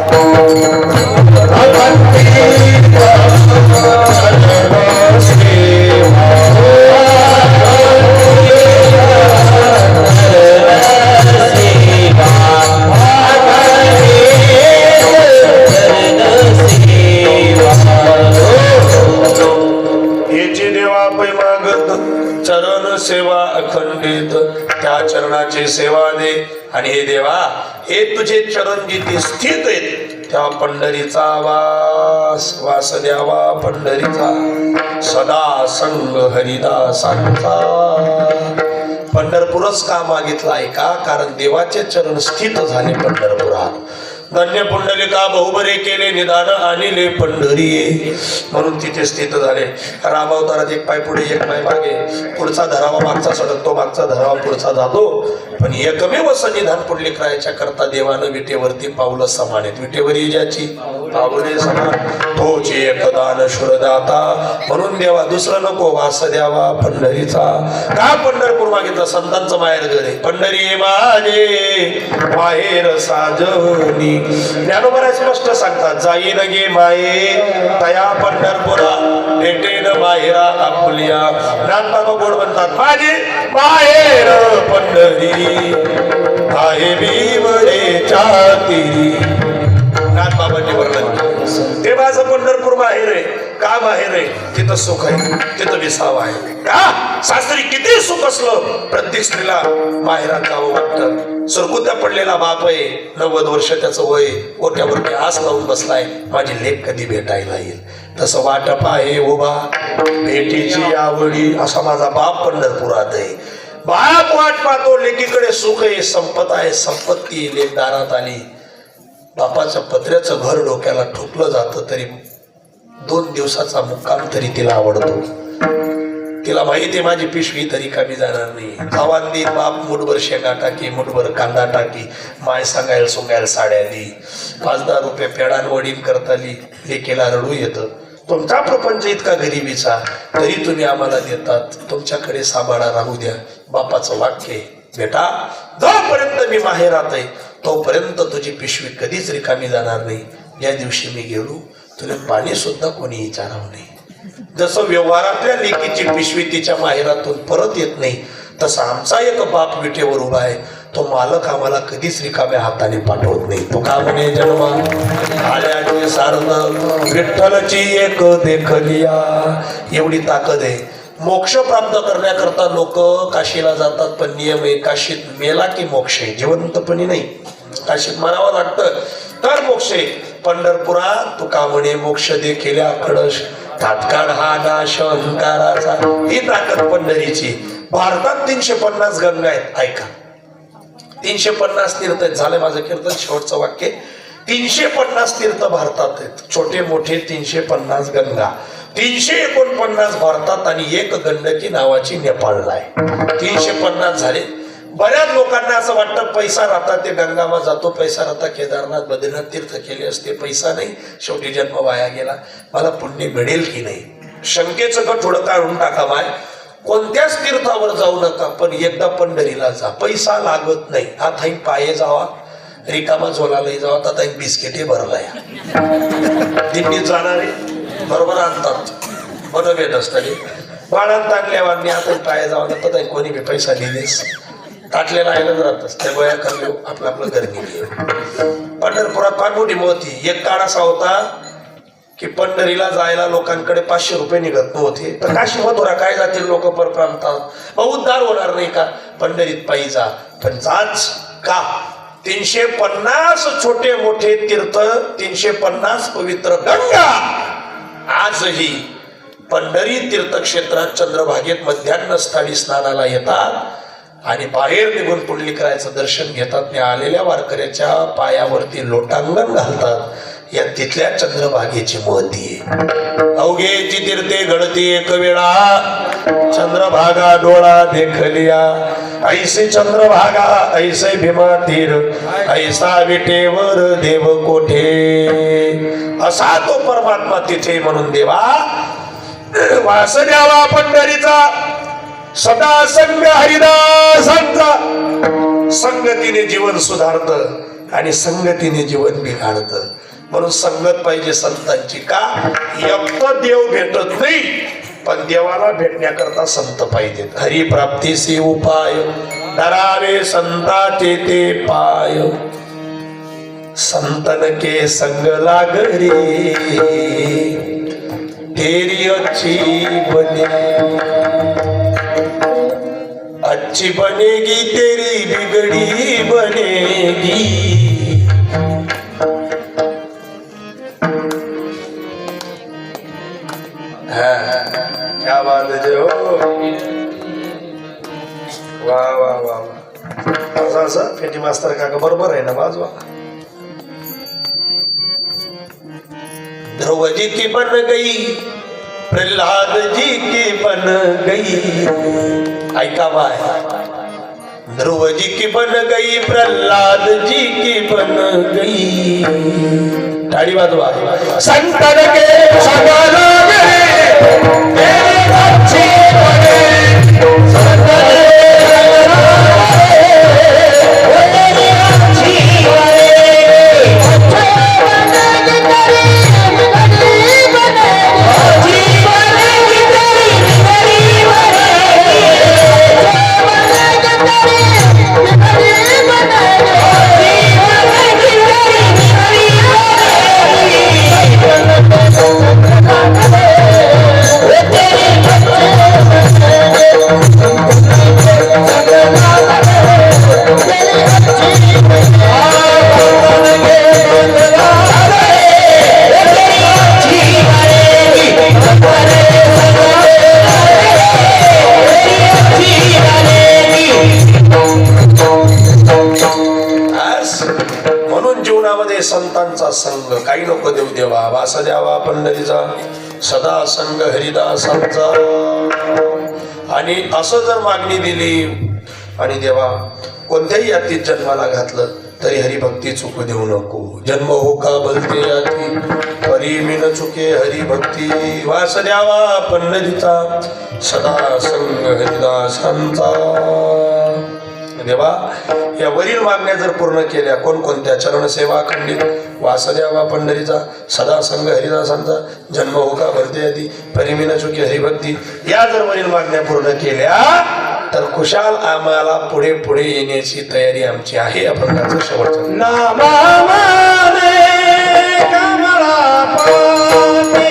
चरण सेवा अखंडित, त्या चरणाची सेवा दे. आणि हे देवा, हे तुझे चरण जिथे स्थित आहेत त्या पंढरीचा वास द्यावा. पंढरीचा सदा संग हरिदासांचा. पंढरपूरच का मागितलाय का? कारण देवाचे चरण स्थित झाले पंढरपुरात. धन्य पुंडलिका बहुबरे केले निदान आणिले पंढरी, म्हणून तिथे स्थित झाले. रामावतारात एक पाय पुढे एक पाय मागे, पुढचा धरावा मागचा सडकतो, मागचा धरावा पुढचा जातो. पण एकमेव सन्निधान पुंडलिकाच्या करता देवानं विटेवरती पावलं समान आहेत. विटेवरी ज्याची पावले समान तोची एकदान शुरदाता. म्हणून देवा दुसरं नको, वास द्यावा पंढरीचा. का पंढरपूर मागितलं? संतांचं माहेर घर आहे. पंढरी माझे माहेर साजनी. ज्ञानोबा स्पष्ट सांगतात, जाईन गे माये तया पंढरपुरा, भेटेन माहेरा आपल्या. ज्ञानबाबा गोड म्हणतात, माझे माहेर पंढरी आहे बिवडेच्या तीरी. ज्ञानबाबांनी वर्णन केलं, ते माझं पंढरपूर माहेर आहे. का माहेर आहे? तिथं सुख आहे, तिथं विसावा आहे. का शास्त्री किती सुख असलं, प्रत्येक स्त्रीला माहेरात जावं वाटतं. सरकुत्या पडलेला बाप आहे, 90 वर्ष त्याचं वय, ओट्यावरती आस लावून बसलाय, माझी लेक कधी भेटायला येईल. तसं वाटप आहे उभा भेटीची आवडी, असा माझा बाप पंढरपुरात आहे. बाप वाट पाहतो, लेकीकडे सुख आहे, संपत आहे, संपत्ती. लेक दारात आली, बापाच्या पत्र्याचं घर डोक्याला ठोकलं जातं तरी 2 दिवसाचा मुक्काम तरी तिला आवडतो. तिला माहिती माझी पिशवी तरी कमी जाणार नाही. गावांनी बाप मुठभर शेंगा टाकी, मुठभर कांदा टाकी, माय सांगायला सोंगायला साड्या दी, 5-10 रुपये पेडान वडील करताली. लेकीला रडू येतं. तुमचा प्रपंच इतका गरिबीचा तरी तुम्ही आम्हाला देतात, तुमच्याकडे सांभाळा राहू द्या. बापाचं वाक्य, बेटा जोपर्यंत मी माहेरात आहे तोपर्यंत तुझी पिशवी कधीच रिकामी जाणार नाही. या दिवशी मी गेलो, तुला पाणी सुद्धा कोणी विचारावं नाही. जसं व्यवहारातल्या लेकीची पिशवी तिच्या माहेरातून परत येत नाही, तसा आमचा एक बाप विटेवर उभा आहे. तो मालक आम्हाला कधीच रिकाम्या हाताने पाठवत नाही. तो का म्हणे, जन्मा आल्याचे सार्थ विठ्ठलची एक देखलिया. एवढी ताकद आहे. मोक्ष प्राप्त करण्याकरता लोक काशीला जातात, पण नियम आहे, काशीत मेला की मोक्ष आहे, जिवंतपणी नाही. काशीत मरावं लागतं तर मोक्ष आहे. पंढरपुरात तुका म्हणे मोक्ष देखील कडश, तात्काळ हा नाश अहंकाराचा. ही ताकद पंढरीची. भारतात 350 गंगा आहेत. ऐका, 350 तीर्थ आहेत. झालं माझं कीर्तन, शेवटचं वाक्य. 350 तीर्थ भारतात आहेत, छोटे मोठे 350 गंगा. 349 भारतात आणि 1 गंडकी नावाची नेपाळला आहे. 350 झाले. बऱ्याच लोकांना असं वाटतं पैसा राहता ते गंगामा जातो, पैसा राहता केदारनाथ बद्रीनाथ तीर्थ केले असते. पैसा नाही, शेवटी जन्म वाया गेला. मला पुण्य मिळेल की नाही, शंकेचं गठोडं काढून टाका. माय कोणत्याच तीर्थावर जाऊ नका, पण एकदा पंढरीला जा. पैसा लागत नाही. आता एक पाये जावा, रिकामा झोलालाही जावा. आता एक बिस्किटे भरलाय. दिंडीत जाणारे बरोबर आणतात, बनवेत असताना बाळात टाकल्यावर मी आता पाये जावा तर कोणी बी पैसा दिलेस ताटलेला आयलाच राहतच. त्या गोया करले आपलं आपलं घर निघले. पंढरपुरात फार मोठी मोठी. एक काळ असा होता की पंढरीला जायला लोकांकडे 500 रुपये निघत नव्हते. तर काशी मथुरा काय जातील लोक परप्रांतात, मग उद्धार होणार नाही का? पंढरीत पायी जा. पण जाच का? 350 छोटे मोठे तीर्थ, 350 पवित्र गंगा आजही पंढरी तीर्थक्षेत्रात चंद्रभागेत मध्यान्ह स्थळी स्नानाला येतात आणि बाहेर निघून पुंडलिकाचं दर्शन घेतात. त्या आलेल्या वारकऱ्याच्या पायावरती लोटांगण घालतात. या तिथल्या चंद्रभागेची महती आहे. अवघेची तीर्थे घडती एक वेळा, चंद्रभागा डोळा देखलिया. ऐसे चंद्रभागा ऐसे भीमा तीर, ऐसा विटेवर देव कोठे. असा तो परमात्मा तिथे म्हणून देवा वास द्यावा पंढरीचा, सदा संग हरिदासांचा. संगतीने जीवन सुधारत आणि संगतीने जीवन बिघाडत. म्हणून संगत पाहिजे संतांची. का एकटं देव भेटत नाही, पण देवाला भेटण्याकरता संत पाहिजेत. हरिप्राप्तीसी उपाय धरावे संताचे ते पाय. संतन के संग लागरे तेरी अच्छी बने, अच्छी बनेगी तेरी बिगड़ी बनेगी. क्या बात है जो वाह वाह वाह. असं फेटी मास्तर काका बरोबर आहे ना, वाजवा. ध्रुव जी की बन गई प्रहलाद जी की बन गई. ऐका बाय. ध्रुव जी की बन गई प्रहलाद जी की बन गई. ताड़ी बाजवा. संतन के संग लागरे तेरी अच्छी बने, संतन संतांचा संग काही नको देऊ देवा. वास द्यावा पंढरीचा, सदा संग हरिदासांचा. आणि असं जर मागणी दिली आणि देवा कोणत्याही यातीत जन्माला घातलं तरी हरिभक्ती चुकू देऊ नको. जन्म हो का भलते याती, परी मी न चुके हरिभक्ती. वास द्यावा पंढरीचा, सदा संग हरिदासांचा. देवा या वरील मागण्या जर पूर्ण केल्या कोणकोणत्या, चरण सेवा खंडित, वास द्यावा पंढरीचा, सदा संग हरिदासांचा, जन्म हो का भरते आधी, परिमीन चुकी हरिभक्ती, या जर वरील मागण्या पूर्ण केल्या तर खुशाल आम्हाला पुढे पुढे येण्याची तयारी आमची आहे. अभंगाचं शेवटचं नामाने कमला पाने,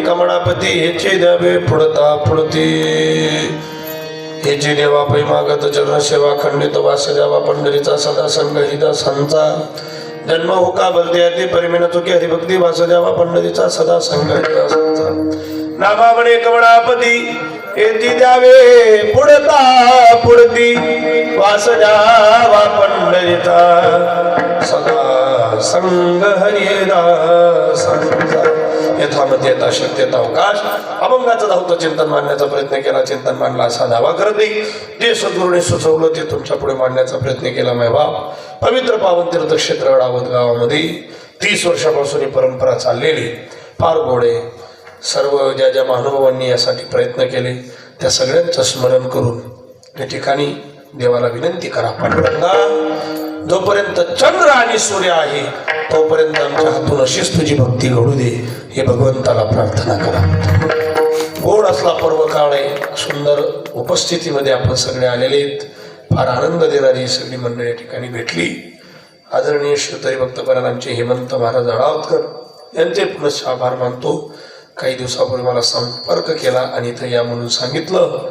कमळापती हेचे द्यावे पुढता पुढती हेचे देवा पै मागत चरण सेवा खंडित वास द्यावा पंढरीचा सदा संग हिदासांचा जन्म हुका बलते ते परिमेण चुके हरिभक्ती वास द्यावा पंढरीचा सदा संग हिदासांचा नामावणे कमळापती हेची द्यावे पुढता पुढती वास द्यावा पंढरीचा सदा संग हरिदासांचा यथामती यथा शक्यता अवकाश अभंगाचं धावतं चिंतन मांडण्याचा प्रयत्न केला चिंतन मांडला असा दावा करत नाही जे सद्गुरूने सुचवलं ते तुमच्या पुढे मांडण्याचा प्रयत्न केला मैवा पवित्र पावन तीर्थक्षेत्र अडावत गावामध्ये 30 वर्षापासून ही परंपरा चाललेली फार गोडे सर्व ज्या ज्या महानुभावांनी यासाठी प्रयत्न केले त्या सगळ्यांचं स्मरण करून या ठिकाणी देवाला विनंती करा पांडुरंगा जोपर्यंत चंद्र आणि सूर्य आहे तोपर्यंत आमच्या हातून अशीच तुझी भक्ती घडू दे हे भगवंताला प्रार्थना करा गोड असला पर्व काळ आहे सुंदर उपस्थितीमध्ये आपण सगळे आलेले आहेत फार आनंद देणारी सगळी मंडळी या ठिकाणी भेटली आदरणीय श्रोतरी भक्तपरायण आमचे हेमंत महाराज अडावतकर यांचे पुनश्च आभार मानतो काही दिवसापूर्वी मला संपर्क केला आणि इथं या म्हणून सांगितलं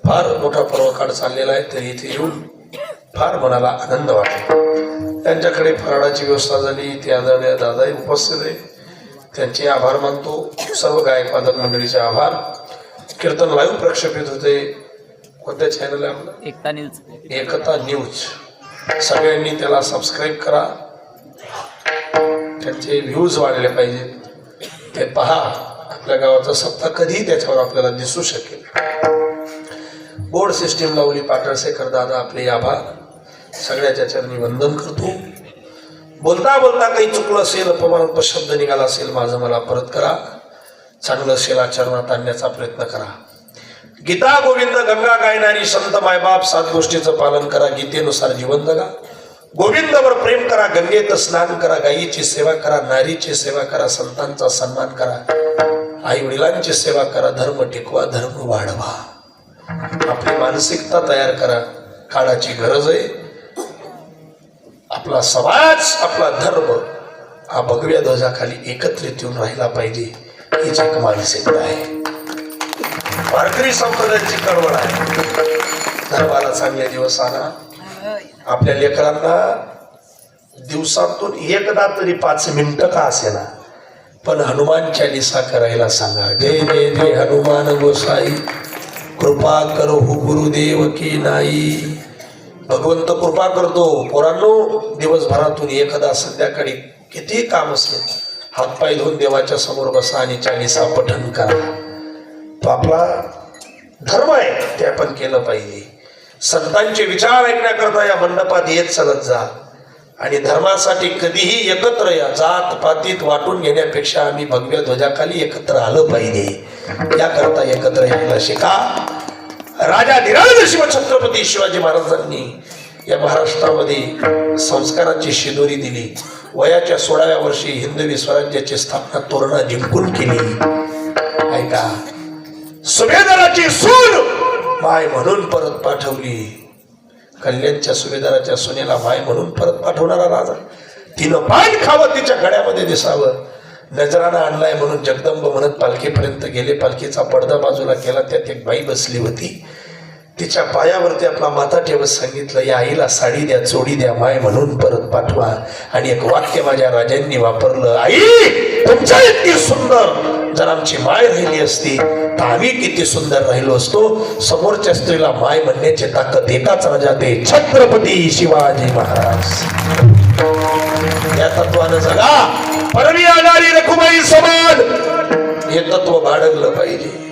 फार मोठा पर्व काळ चाललेला आहे तरी इथे येऊन फार मनाला आनंद वाटला त्यांच्याकडे फराळाची व्यवस्था झाली ते आदरणीय दादाही उपस्थित आहे त्यांचे आभार मानतो सर्व गायक वादक मंडळीचे आभार कीर्तन लाईव्ह प्रक्षेपित होते कोणत्या चॅनल आहे आपलं एकता न्यूज सगळ्यांनी त्याला सबस्क्राईब करा त्यांचे व्ह्यूज वाढले पाहिजेत ते पहा आपल्या गावाचा सप्ताह कधी त्याच्यावर आपल्याला दिसू शकेल बोर्ड सिस्टीम लावली पाटळसेकर दादा आपले आभार सगळ्याच्या चरणी वंदन करतो बोलता बोलता काही चुकलं असेल अपमानात्मक शब्द निघाला असेल माझं मला परत करा चांगलं असेल आचरणात आणण्याचा प्रयत्न करा गीता गोविंद गंगा गायणारी संत मायबाप 7 गोष्टीचं पालन करा गीतेनुसार जीवन जगा गोविंदावर प्रेम करा गंगेत स्नान करा गायीची सेवा करा नारीची सेवा करा संतांचा सन्मान करा आई वडिलांची सेवा करा धर्म टिकवा धर्म वाढवा आपली मानसिकता तयार करा काळाची गरज आहे आपला समाज आपला धर्म हा भगव्या ध्वजाखाली एकत्रित येऊन राहिला पाहिजे हीच एक मानसिकता आहे वारकरी संप्रदायाची कळवळ आहे. धर्माला चांगले दिवस आला. आपल्या लेकरांना दिवसातून एकदा तरी 5 मिनिटं का असेना पण हनुमान चालीसा करायला सांगा. जय जय जय हनुमान गोसाई, कृपा करो गुरुदेव की नाही. भगवंत कृपा करतो. पोरांनो, दिवसभरातून एकदा संध्याकाळी किती काम असेल हातपाय धुवून देवाच्या समोर बसा आणि चालीसा पठण करा. तो आपला धर्म आहे, ते आपण केलं पाहिजे. संतांचे विचार ऐकण्याकरता या मंडपात येत चालत जा आणि धर्मासाठी कधीही एकत्र या. जात पातीत वाटून घेण्यापेक्षा आम्ही भगव्या ध्वजाखाली एकत्र आलं पाहिजे. याकरता एकत्र यायला शिका. राजाधिराज शिवछत्रपती शिवाजी महाराजांनी या महाराष्ट्रामध्ये संस्काराची शिदोरी दिली. वयाच्या 16व्या वर्षी हिंदवी स्वराज्याची स्थापना तोरणा जिंकून केली. ऐका, सुभेदाराची सून माय म्हणून परत पाठवली. कल्याणच्या सुभेदाराच्या सुनेला माय म्हणून परत पाठवणारा राजा. तिनं पान खावं तिच्या गळ्यामध्ये दिसावं. नजराना आणलाय म्हणून जगदंब म्हणत पालखीपर्यंत गेले. पालखीचा पडदा बाजूला केला. त्यात एक बाई बसली होती. तिच्या पायावरती आपला माथा ठेवत सांगितलं, या आईला साडी द्या, चोडी द्या, माय म्हणून परत पाठवा. आणि एक वाक्य माझ्या राजांनी वापरलं, आई तुमच्या इतकी सुंदर जर आमची माय राहिली असती तर आम्ही किती सुंदर राहिलो असतो. समोरच्या स्त्रीला माय म्हणण्याची ताकद एकाच राजा ते छत्रपती शिवाजी महाराज. या तत्वानं जगा. परवी आणारी रखुमाई समान हे तत्व बाळगलं पाहिजे.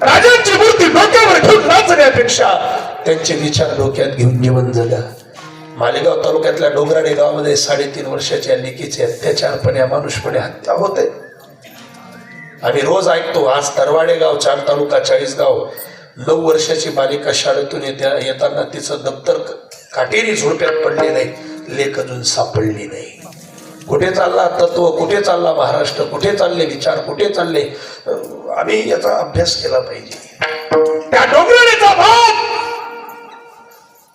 राजांची मूर्ती डोक्यावर घेऊन नाचण्यापेक्षा त्यांचे विचार डोक्यात घेऊन जीवन जगा. मालेगाव तालुक्यातल्या डोंगराडे गावामध्ये 3.5 वर्षाच्या लेकीचे अत्याचारपणे अमानुषपणे हत्या होते. आम्ही रोज ऐकतो. आज तरवाडे गाव, 4 तालुका 40 गाव, 9 वर्षाची बालिका शाळेतून येताना तिचं दप्तर काटेरी झोडप्यात पडले नाही. लेक अजून सापडली नाही. कुठे चालला तत्व, कुठे चालला महाराष्ट्र, कुठे चालले विचार, कुठे चालले. आम्ही याचा अभ्यास केला पाहिजे. त्या डोंगराळेचा भाग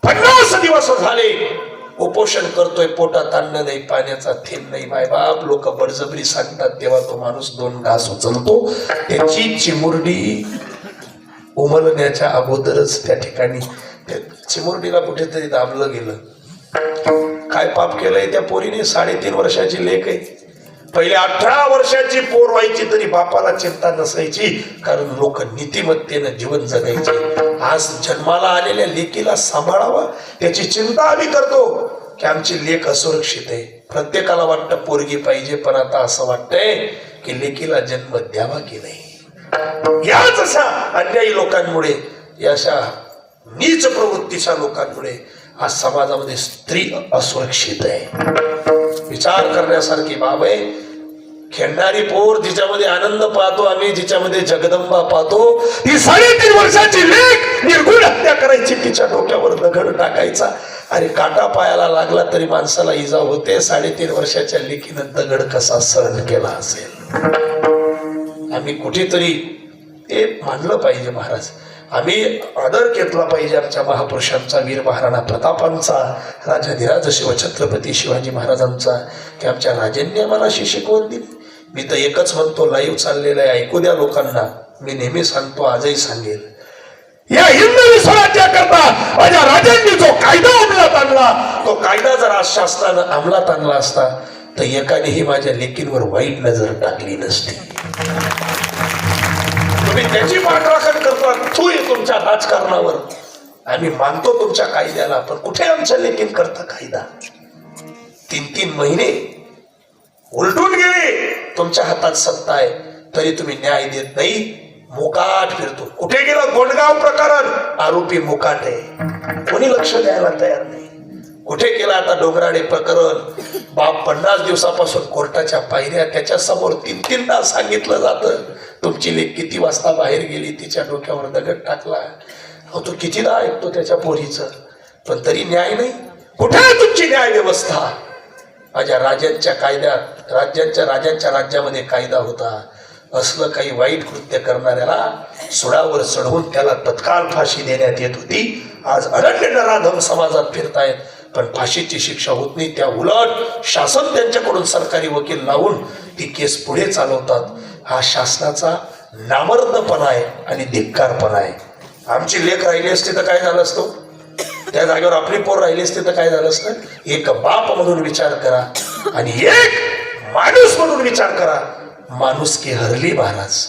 50 दिवस झाले उपोषण करतोय. पोटात अन्न नाही, पाण्याचा थेंब नाही. मायबाप लोक बळजबरी सांगतात तेव्हा तो माणूस 2 घास उचलतो. त्याची चिमुरडी उमलण्याच्या अगोदरच त्या ठिकाणी त्या चिमुरडीला कुठेतरी दाबलं गेलं. काय पाप केलंय त्या पोरीने? 3.5 वर्षाची लेक आहे. पहिले 18 वर्षाची पोर व्हायची तरी बापाला चिंता नसायची, कारण लोक नीतिमत्तेनं जीवन जगायचे. आज जन्माला आलेल्या लेकीला सांभाळावा त्याची चिंता आम्ही करतो की आमची लेक असुरक्षित आहे. प्रत्येकाला वाटतं पोरगी पाहिजे, पण आता असं वाटतंय की लेकीला जन्म द्यावा की नाही. याच अशा अन्यायी लोकांमुळे, या अशा नीच प्रवृत्तीच्या लोकांमुळे आज समाजामध्ये स्त्री असुरक्षित आहे. विचार करण्यासारखी बाब आहे. खेळणारी पोर जिच्यामध्ये आनंद पाहतो आम्ही, जिच्यामध्ये जगदंबा पाहतो, ही 3.5 वर्षाची लेक निर्गुण हत्या करायची. तिच्या डोक्यावर दगड टाकायचा. अरे काटा पायाला लागला तरी माणसाला इजा होते. 3.5 वर्षाच्या लेकीनं दगड कसा सहन केला असेल. आम्ही कुठेतरी ते मानलं पाहिजे. महाराज, आम्ही आदर घेतला पाहिजे आमच्या महापुरुषांचा, वीर महाराणा प्रतापांचा, राजाधिराज शिवछत्रपती शिवाजी महाराजांचा, की आमच्या राजांनी आम्हाला अशी शिकवण दिली. मी तर एकच म्हणतो, लाईव्ह चाललेलं आहे, ऐकू द्या लोकांना. मी नेहमी सांगतो, आजही सांगेल, या हिंदवी स्वराज्याकरता माझ्या राजांनी जो कायदा अंमलात आणला, तो कायदा जर आज शासनानं अंमलात आणला असता तर एकानेही माझ्या लेकींवर वाईट नजर टाकली नसती. तुम्ही त्याची पाठराखण करता, तू तुमच्या राजकारणावर. आम्ही मानतो तुमच्या कायद्याला, पण कुठे आमच्या लेकीन करता कायदा? 3-3 महिने उलटून गेले. तुमच्या हातात सत्ता आहे तरी तुम्ही न्याय देत नाही. मुकाट फिरतो. कुठे गेलं? गोंडगाव प्रकरण, आरोपी मुकाट आहे, कोणी लक्ष द्यायला तयार नाही. कुठे केलं आता डोंगराडे प्रकरण? बाप 50 दिवसापासून कोर्टाच्या पायऱ्या, त्याच्या समोर 3-3दा सांगितलं जातं तुमची लेक किती वाजता बाहेर गेली, तिच्या डोक्यावर दगड टाकला. तो कितीदा ऐकतो त्याच्या पोरीचं, पण तरी न्याय नाही. कुठे तुमची न्याय व्यवस्था? माझ्या राजांच्या कायद्यात, राजांच्या राज्यामध्ये कायदा होता. असलं काही वाईट कृत्य करणाऱ्याला सुडावर चढवून त्याला तत्काळ फाशी देण्यात येत होती. आज अरण्य नराधम समाजात फिरतायत, पण फाशीची शिक्षा होत नाही. त्या उलट शासन त्यांच्याकडून सरकारी वकील लावून ती केस पुढे चालवतात. हा शासनाचा नामर्दपणा आहे आणि धिक्कारपणा आहे. आमची लेख राहिली असती तर काय झालं असतं, त्या जागेवर आपली पोर राहिली असती तर काय झालं असतं. एक बाप म्हणून विचार करा आणि एक माणूस म्हणून विचार करा. माणुसकी हरली महाराज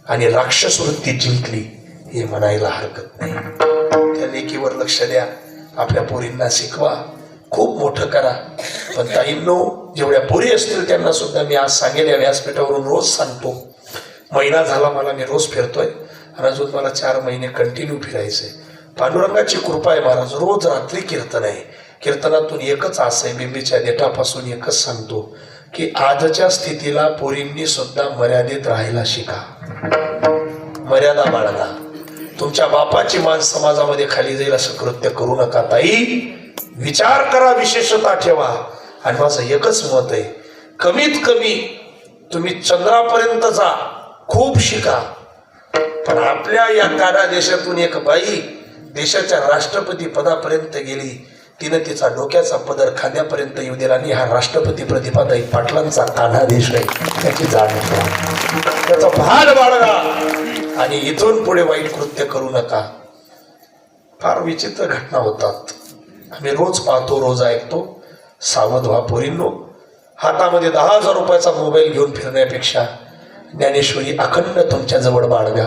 आणि राक्षस वृत्ती जिंकली हे म्हणायला हरकत नाही. त्या लेकीवर लक्ष द्या, आपल्या पोरींना शिकवा, खूप मोठं करा. पण ताईंनो, जेवढ्या पोरी असतील त्यांना सुद्धा मी आज सांगेल, या व्यासपीठावरून रोज सांगतो. महिना झाला मला, मी रोज फिरतोय आणि अजून मला 4 महिने कंटिन्यू फिरायचंय. पांडुरंगाची कृपा आहे महाराज. रोज रात्री कीर्तन आहे. कीर्तनातून एकच आस आहे, बिंबीच्या देठापासून एकच सांगतो की आजच्या स्थितीला पोरींनी सुद्धा मर्यादेत राहायला शिका. मर्यादा बाळगा. तुमच्या बापाची मान समाजामध्ये खाली जाईल असं कृत्य करू नका. ताई, विचार करा, विशेषता ठेवा. आणि माझं एकच मत आहे, कमीत कमी तुम्ही चंद्रापर्यंत जा, खूप शिका. पण आपल्या या काना देशातून एक बाई देशाच्या राष्ट्रपती पदापर्यंत गेली, तिनं तिचा डोक्याचा पदर खांद्यापर्यंत येऊ दिला. आणि हा राष्ट्रपती प्रतिभाताई पाटलांचा कान्हा देश आहे, त्याची जाणीव घ्या, त्याचा भान बाळगा आणि इथून पुढे वाईट कृत्य करू नका. फार विचित्र घटना होतात, आम्ही रोज पाहतो, रोज ऐकतो. सावध व्हा पोरींनो. हातामध्ये 10,000 रुपयाचा मोबाईल घेऊन फिरण्यापेक्षा ज्ञानेश्वरी अखंड तुमच्या जवळ बाळगा.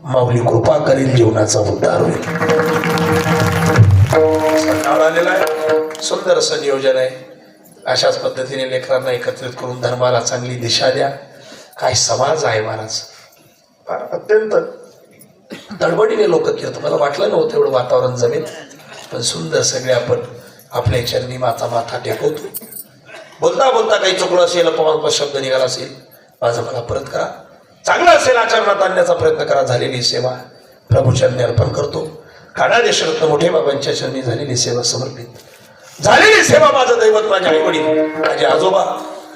माऊली कृपा करेल, जीवनाचा उद्धार होईल. काळ आलेला आहे, सुंदर असं नियोजन आहे. अशाच पद्धतीने लेकरांना एकत्रित करून धर्माला चांगली दिशा द्या. काय समाज आहे महाराज, फार अत्यंत तडबडीने लोक कीर्तन. मला वाटलं नव्हतं एवढं वातावरण जमेल, पण सुंदर सगळे आपण आपल्या चरणी माथा टेकवतो. बोलता बोलता काही चुकलं असेल, अपमान शब्द निघाला असेल, माझं मला परत करा. चांगलं असेल आचरणात आणण्याचा प्रयत्न करा. झालेली सेवा प्रभूचरणी अर्पण करतो. काना देशरत्न मोठे बाबांच्या चरणी झालेली सेवा समर्पित. झालेली सेवा माझं दैवत, माझे आई वडील, माझे आजोबा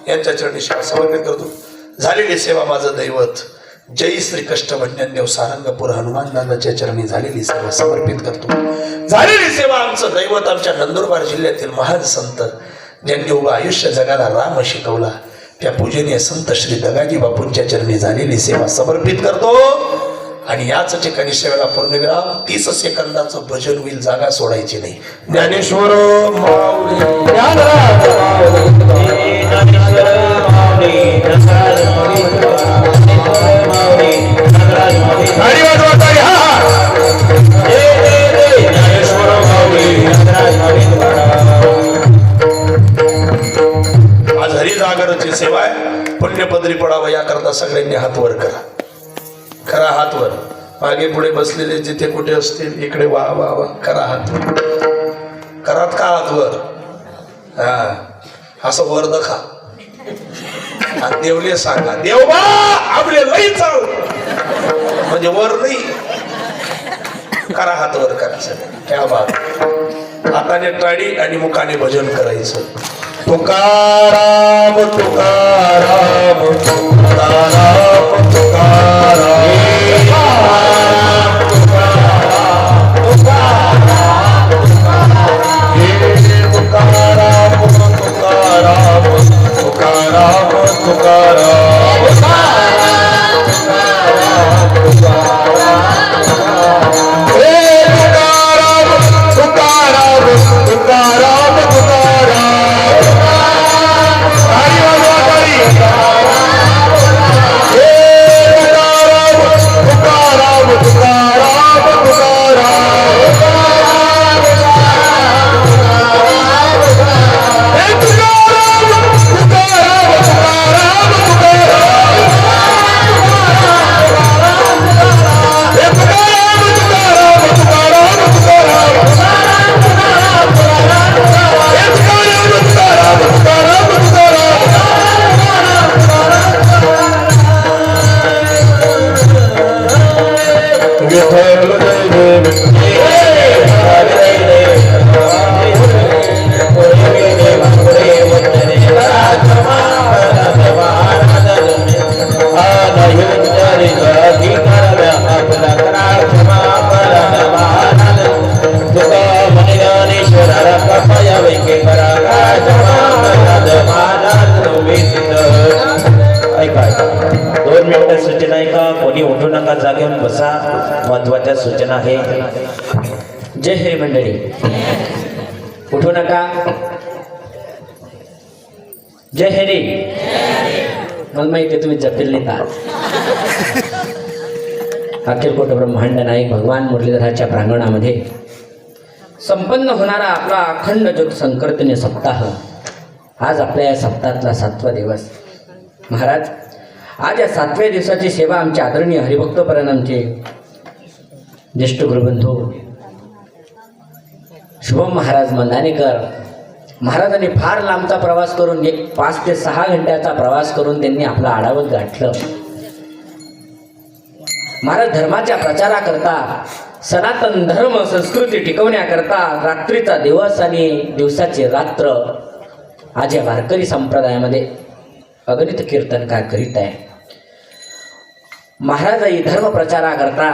यांच्या चरणी सेवा समर्पित करतो. झालेली सेवा माझं दैवत जय श्री कष्टभंजन सारंगपूर हनुमान दादाच्या चरणी झालेली सेवा समर्पित करतो. झालेली सेवा आमचं दैवत, आमच्या नंदुरबार जिल्ह्यातील महान संत ज्यांनी उभं आयुष्य जगाला राम शिकवला, त्या पूजनीय संत श्री दगाजी बापूंच्या चरणी झालेली सेवा समर्पित करतो. आणि याच ठिकाणी सेवेला पूर्णविराम. 30 सेकंदाचं भजन होईल, जागा सोडायची नाही. ज्ञानेश्वर माऊली, ज्ञानराज माऊली, ज्ञानेश्वर माऊली, गाडी वाजवा ताई, हा ज्ञानेश्वर माऊली. आज हरिजागरची सेवा आहे, पुण्यपदरी पडावं याकरता सगळ्यांनी हात वर करा. करा हात वर. मागे पुढे बसलेले जिथे कुठे असतील इकडे वा वा वा करा हात वर. करात का हात वर? हा, असं वर दखा आणि देवले सांगा, देवबा आपले लई चाल, म्हणजे वर नाही, करा हात वर करा सगळं. क्या बात. हाताने टाळी आणि मुखाने भजन करायचं. तुकाराम तुकाराम तुकाराम तुकाराम महत्वाच्या सूचना आहे. जय हरी मंडळी, उठू नका. जय हरी. मला माहिती आहे तुम्ही जपेल नाही का. अखिल कोट ब्रह्मांड नायक भगवान मुरलीधराच्या प्रांगणामध्ये संपन्न होणारा आपला अखंड ज्योत संकीर्तन सप्ताह. आज आपल्या या सप्ताहातला 7वा दिवस. महाराज, आज या 7व्या दिवसाची सेवा आमचे आदरणीय हरिभक्तपरायण आमचे ज्येष्ठ गुरुबंधू शुभम महाराज मंदानेकर महाराजांनी फार लांबचा प्रवास करून 5 ते 6 घंट्याचा प्रवास करून त्यांनी आपलं आडावत गाठलं. महाराज धर्माच्या प्रचाराकरता, सनातन धर्म संस्कृती टिकवण्याकरता रात्रीचा दिवस आणि दिवसाची रात्र आज या वारकरी संप्रदायामध्ये अगणित कीर्तनकार करीत आहे. महाराजही धर्म प्रचाराकरता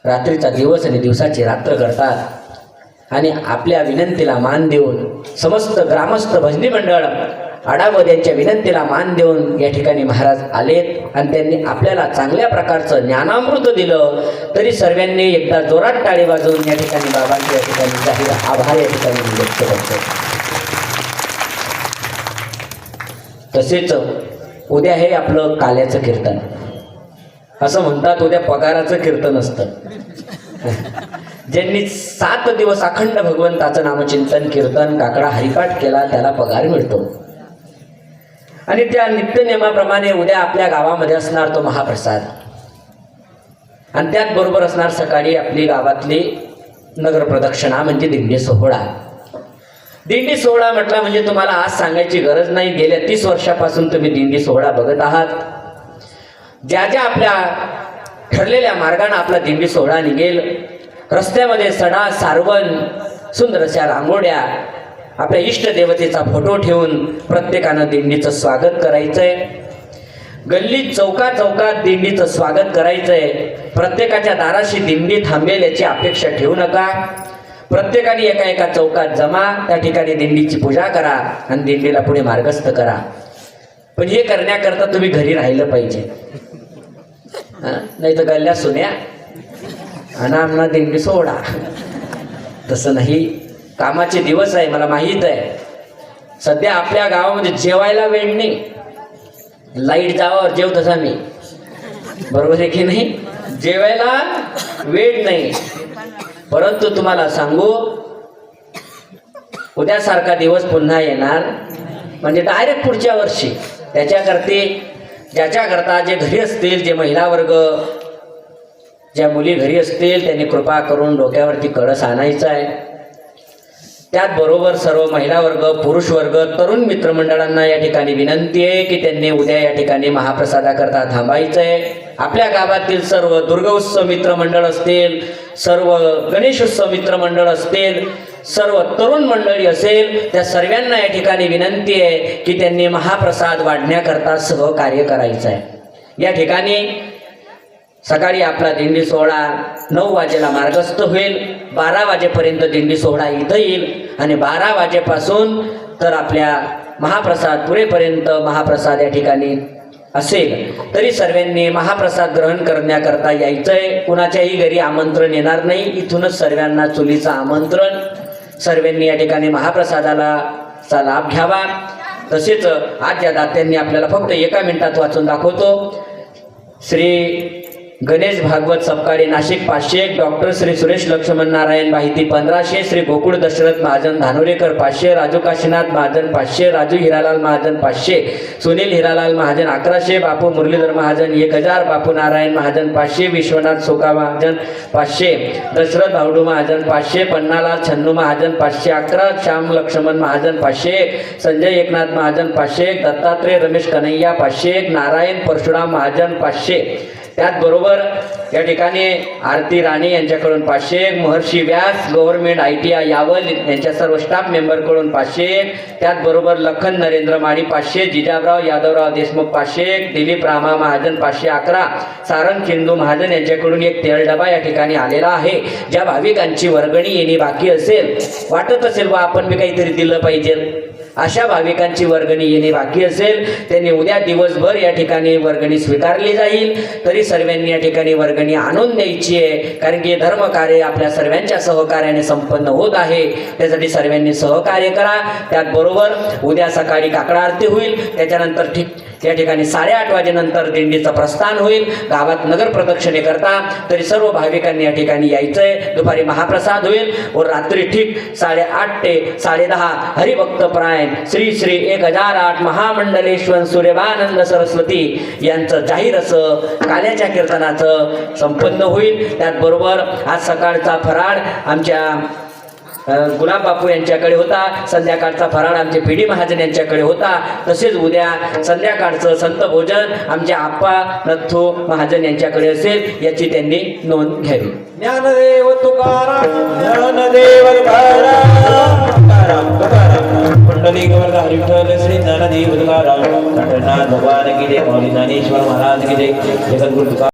रात्रीचा दिवस आणि दिवसाची रात्र करतात आणि आपल्या विनंतीला मान देऊन समस्त ग्रामस्थ भजनी मंडळ आडावद यांच्या विनंतीला मान देऊन या ठिकाणी महाराज आलेत आणि त्यांनी आपल्याला चांगल्या प्रकारचं ज्ञानामृत दिलं. तरी सर्वांनी एकदा जोरात टाळी वाजवून या ठिकाणी बाबांचे या ठिकाणी जाहीर आभार या ठिकाणी व्यक्त करतो. तसेच उद्या हे आपलं काल्याचं कीर्तन. असं म्हणतात उद्या पगाराचं कीर्तन असतं. ज्यांनी 7 दिवस अखंड भगवंताचं नामचिंतन कीर्तन काकडा हरिपाठ केला त्याला पगार मिळतो. आणि त्या नित्यनियमाप्रमाणे उद्या आपल्या गावामध्ये असणार तो महाप्रसाद आणि त्याचबरोबर असणार सकाळी आपली गावातली नगर प्रदक्षिणा म्हणजे दिंडी सोहळा. दिंडी सोहळा म्हटला म्हणजे तुम्हाला आज सांगायची गरज नाही. गेल्या 30 वर्षापासून तुम्ही दिंडी सोहळा बघत आहात. ज्या ज्या आपल्या ठरलेल्या मार्गाने आपला दिंडी सोहळा निघेल, रस्त्यामध्ये सडा सारवण सुंदर अशा रांगोळ्या आपल्या इष्ट देवतेचा फोटो ठेवून प्रत्येकानं दिंडीचं स्वागत करायचंय. गल्लीत चौकात दिंडीचं स्वागत करायचंय. प्रत्येकाच्या दाराशी दिंडी थांबेल याची अपेक्षा ठेवू नका. प्रत्येकाने एका चौकात जमा, त्या ठिकाणी दिंडीची पूजा करा आणि दिंडीला पुढे मार्गस्थ करा. पण हे करण्याकरता तुम्ही घरी राहिलं पाहिजे. नाही तर गल्ल्या सुन्या आणि आम्हाला दिंडी सोडा. तसं नाही. कामाचे दिवस आहे, मला माहीत आहे. सध्या आपल्या गावामध्ये जेवायला वेळ नाही. लाईट जावावर जेव तसा मी, बरोबर आहे की नाही. जेवायला वेळ नाही. परंतु तुम्हाला सांगू, उद्यासारखा दिवस पुन्हा येणार म्हणजे डायरेक्ट पुढच्या वर्षी. ज्याच्याकरता जे घरी असतील, जे महिला वर्ग, ज्या मुली घरी असतील त्यांनी कृपा करून डोक्यावरती कळस आणायचा आहे. त्याचबरोबर सर्व महिला वर्ग, पुरुष वर्ग, तरुण मित्रमंडळांना या ठिकाणी विनंती आहे की त्यांनी उद्या या ठिकाणी महाप्रसादाकरता थांबायचं आहे. आपल्या गावातील सर्व दुर्गोत्सव मित्रमंडळ असतील, सर्व गणेशोत्सव मित्रमंडळ असतील, सर्व तरुण मंडळी असेल, त्या सर्वांना या ठिकाणी विनंती आहे की त्यांनी महाप्रसाद वाढण्याकरता सहकार्य करायचं आहे. या ठिकाणी सकाळी आपला दिंडी सोहळा 9 वाजेला मार्गस्थ होईल. 12 वाजेपर्यंत दिंडी सोहळा इथं येईल आणि 12 वाजेपासून तर आपल्या महाप्रसाद पुरेपर्यंत महाप्रसाद या ठिकाणी असेल. तरी सर्वांनी महाप्रसाद ग्रहण करण्याकरता यायचंय. कुणाच्याही घरी आमंत्रण येणार नाही. इथूनच सर्वांना चुलीचं आमंत्रण. सर्वांनी या ठिकाणी महाप्रसादाचा लाभ घ्यावा. तसेच आज या दात्यांनी आपल्याला फक्त 1 मिनिटात वाचून दाखवतो. श्री गणेश भागवत सपकाळे नाशिक 500, डॉक्टर श्री सुरेश लक्ष्मण नारायण माहिती 1500, श्री गोकुळ दशरथ महाजन धानोरेकर 500, राजू काशीनाथ महाजन 500, राजू हिरालाल महाजन 500, सुनील हिरालाल महाजन 1100, बापू मुरलीधर महाजन 1000, बापू नारायण महाजन 500, विश्वनाथ सोका महाजन 500, दशरथ भावडू महाजन 500, पन्नालाल छन्नू महाजन 511, श्याम लक्ष्मण महाजन 501, संजय एकनाथ महाजन 501, दत्तात्रय रमेश कन्हैया 501, नारायण परशुराम महाजन 500. त्याचबरोबर या ठिकाणी आरती राणे यांच्याकडून 500, महर्षी व्यास गव्हर्नमेंट ITI यावल यांच्या सर्व स्टाफ मेंबरकडून 500. त्याचबरोबर लखन नरेंद्र माळी 500, जिजाबराव यादवराव देशमुख 500, दिलीप रामा महाजन 511, सारंग चिंदू महाजन यांच्याकडून एक तेल डबा या ठिकाणी आलेला आहे. ज्या भाविकांची वर्गणी येणे बाकी असेल, वाटत असेल वा आपण मी काहीतरी दिलं पाहिजे, अशा भाविकांची वर्गणी येणे बाकी असेल त्यांनी उद्या दिवसभर या ठिकाणी वर्गणी स्वीकारली जाईल. तरी सर्वांनी या ठिकाणी वर्गणी आणून द्यायची आहे, कारण की धर्म कार्य आपल्या सर्वांच्या सहकार्याने संपन्न होत आहे. त्यासाठी सर्वांनी सहकार्य करा. त्याचबरोबर उद्या सकाळी काकडा आरती होईल. त्याच्यानंतर या ठिकाणी 8:30 वाजेनंतर दिंडीचं प्रस्थान होईल गावात नगर प्रदक्षिणे करता. तरी सर्व भाविकांनी या ठिकाणी यायचंय. दुपारी महाप्रसाद होईल व रात्री ठीक 8:30 ते 10:30 हरिभक्तपरायण श्री श्री 1008 महामंडलेश्वर सूर्यबानंद सरस्वती यांचं जाहीर असं काल्याच्या कीर्तनाचं संपन्न होईल. त्याचबरोबर आज सकाळचा फराळ आमच्या गुलाब बापू यांच्याकडे होता. संध्याकाळचा फराळ आमचे पीडी महाजन यांच्याकडे होता. तसेच उद्या संध्याकाळचं संत भोजन आमचे आप्पा नथू महाजन यांच्याकडे असेल, याची त्यांनी नोंद घ्यावी. ज्ञानदेव तुकाराम ज्ञानदेव तुकाराम मंडली गोवर्धन हरिविठ्ठल श्री ज्ञानदेव तुकाराम भगवान की जय. मौली ज्ञानेश्वर महाराज की जय. जगद्गुरु तुकाराम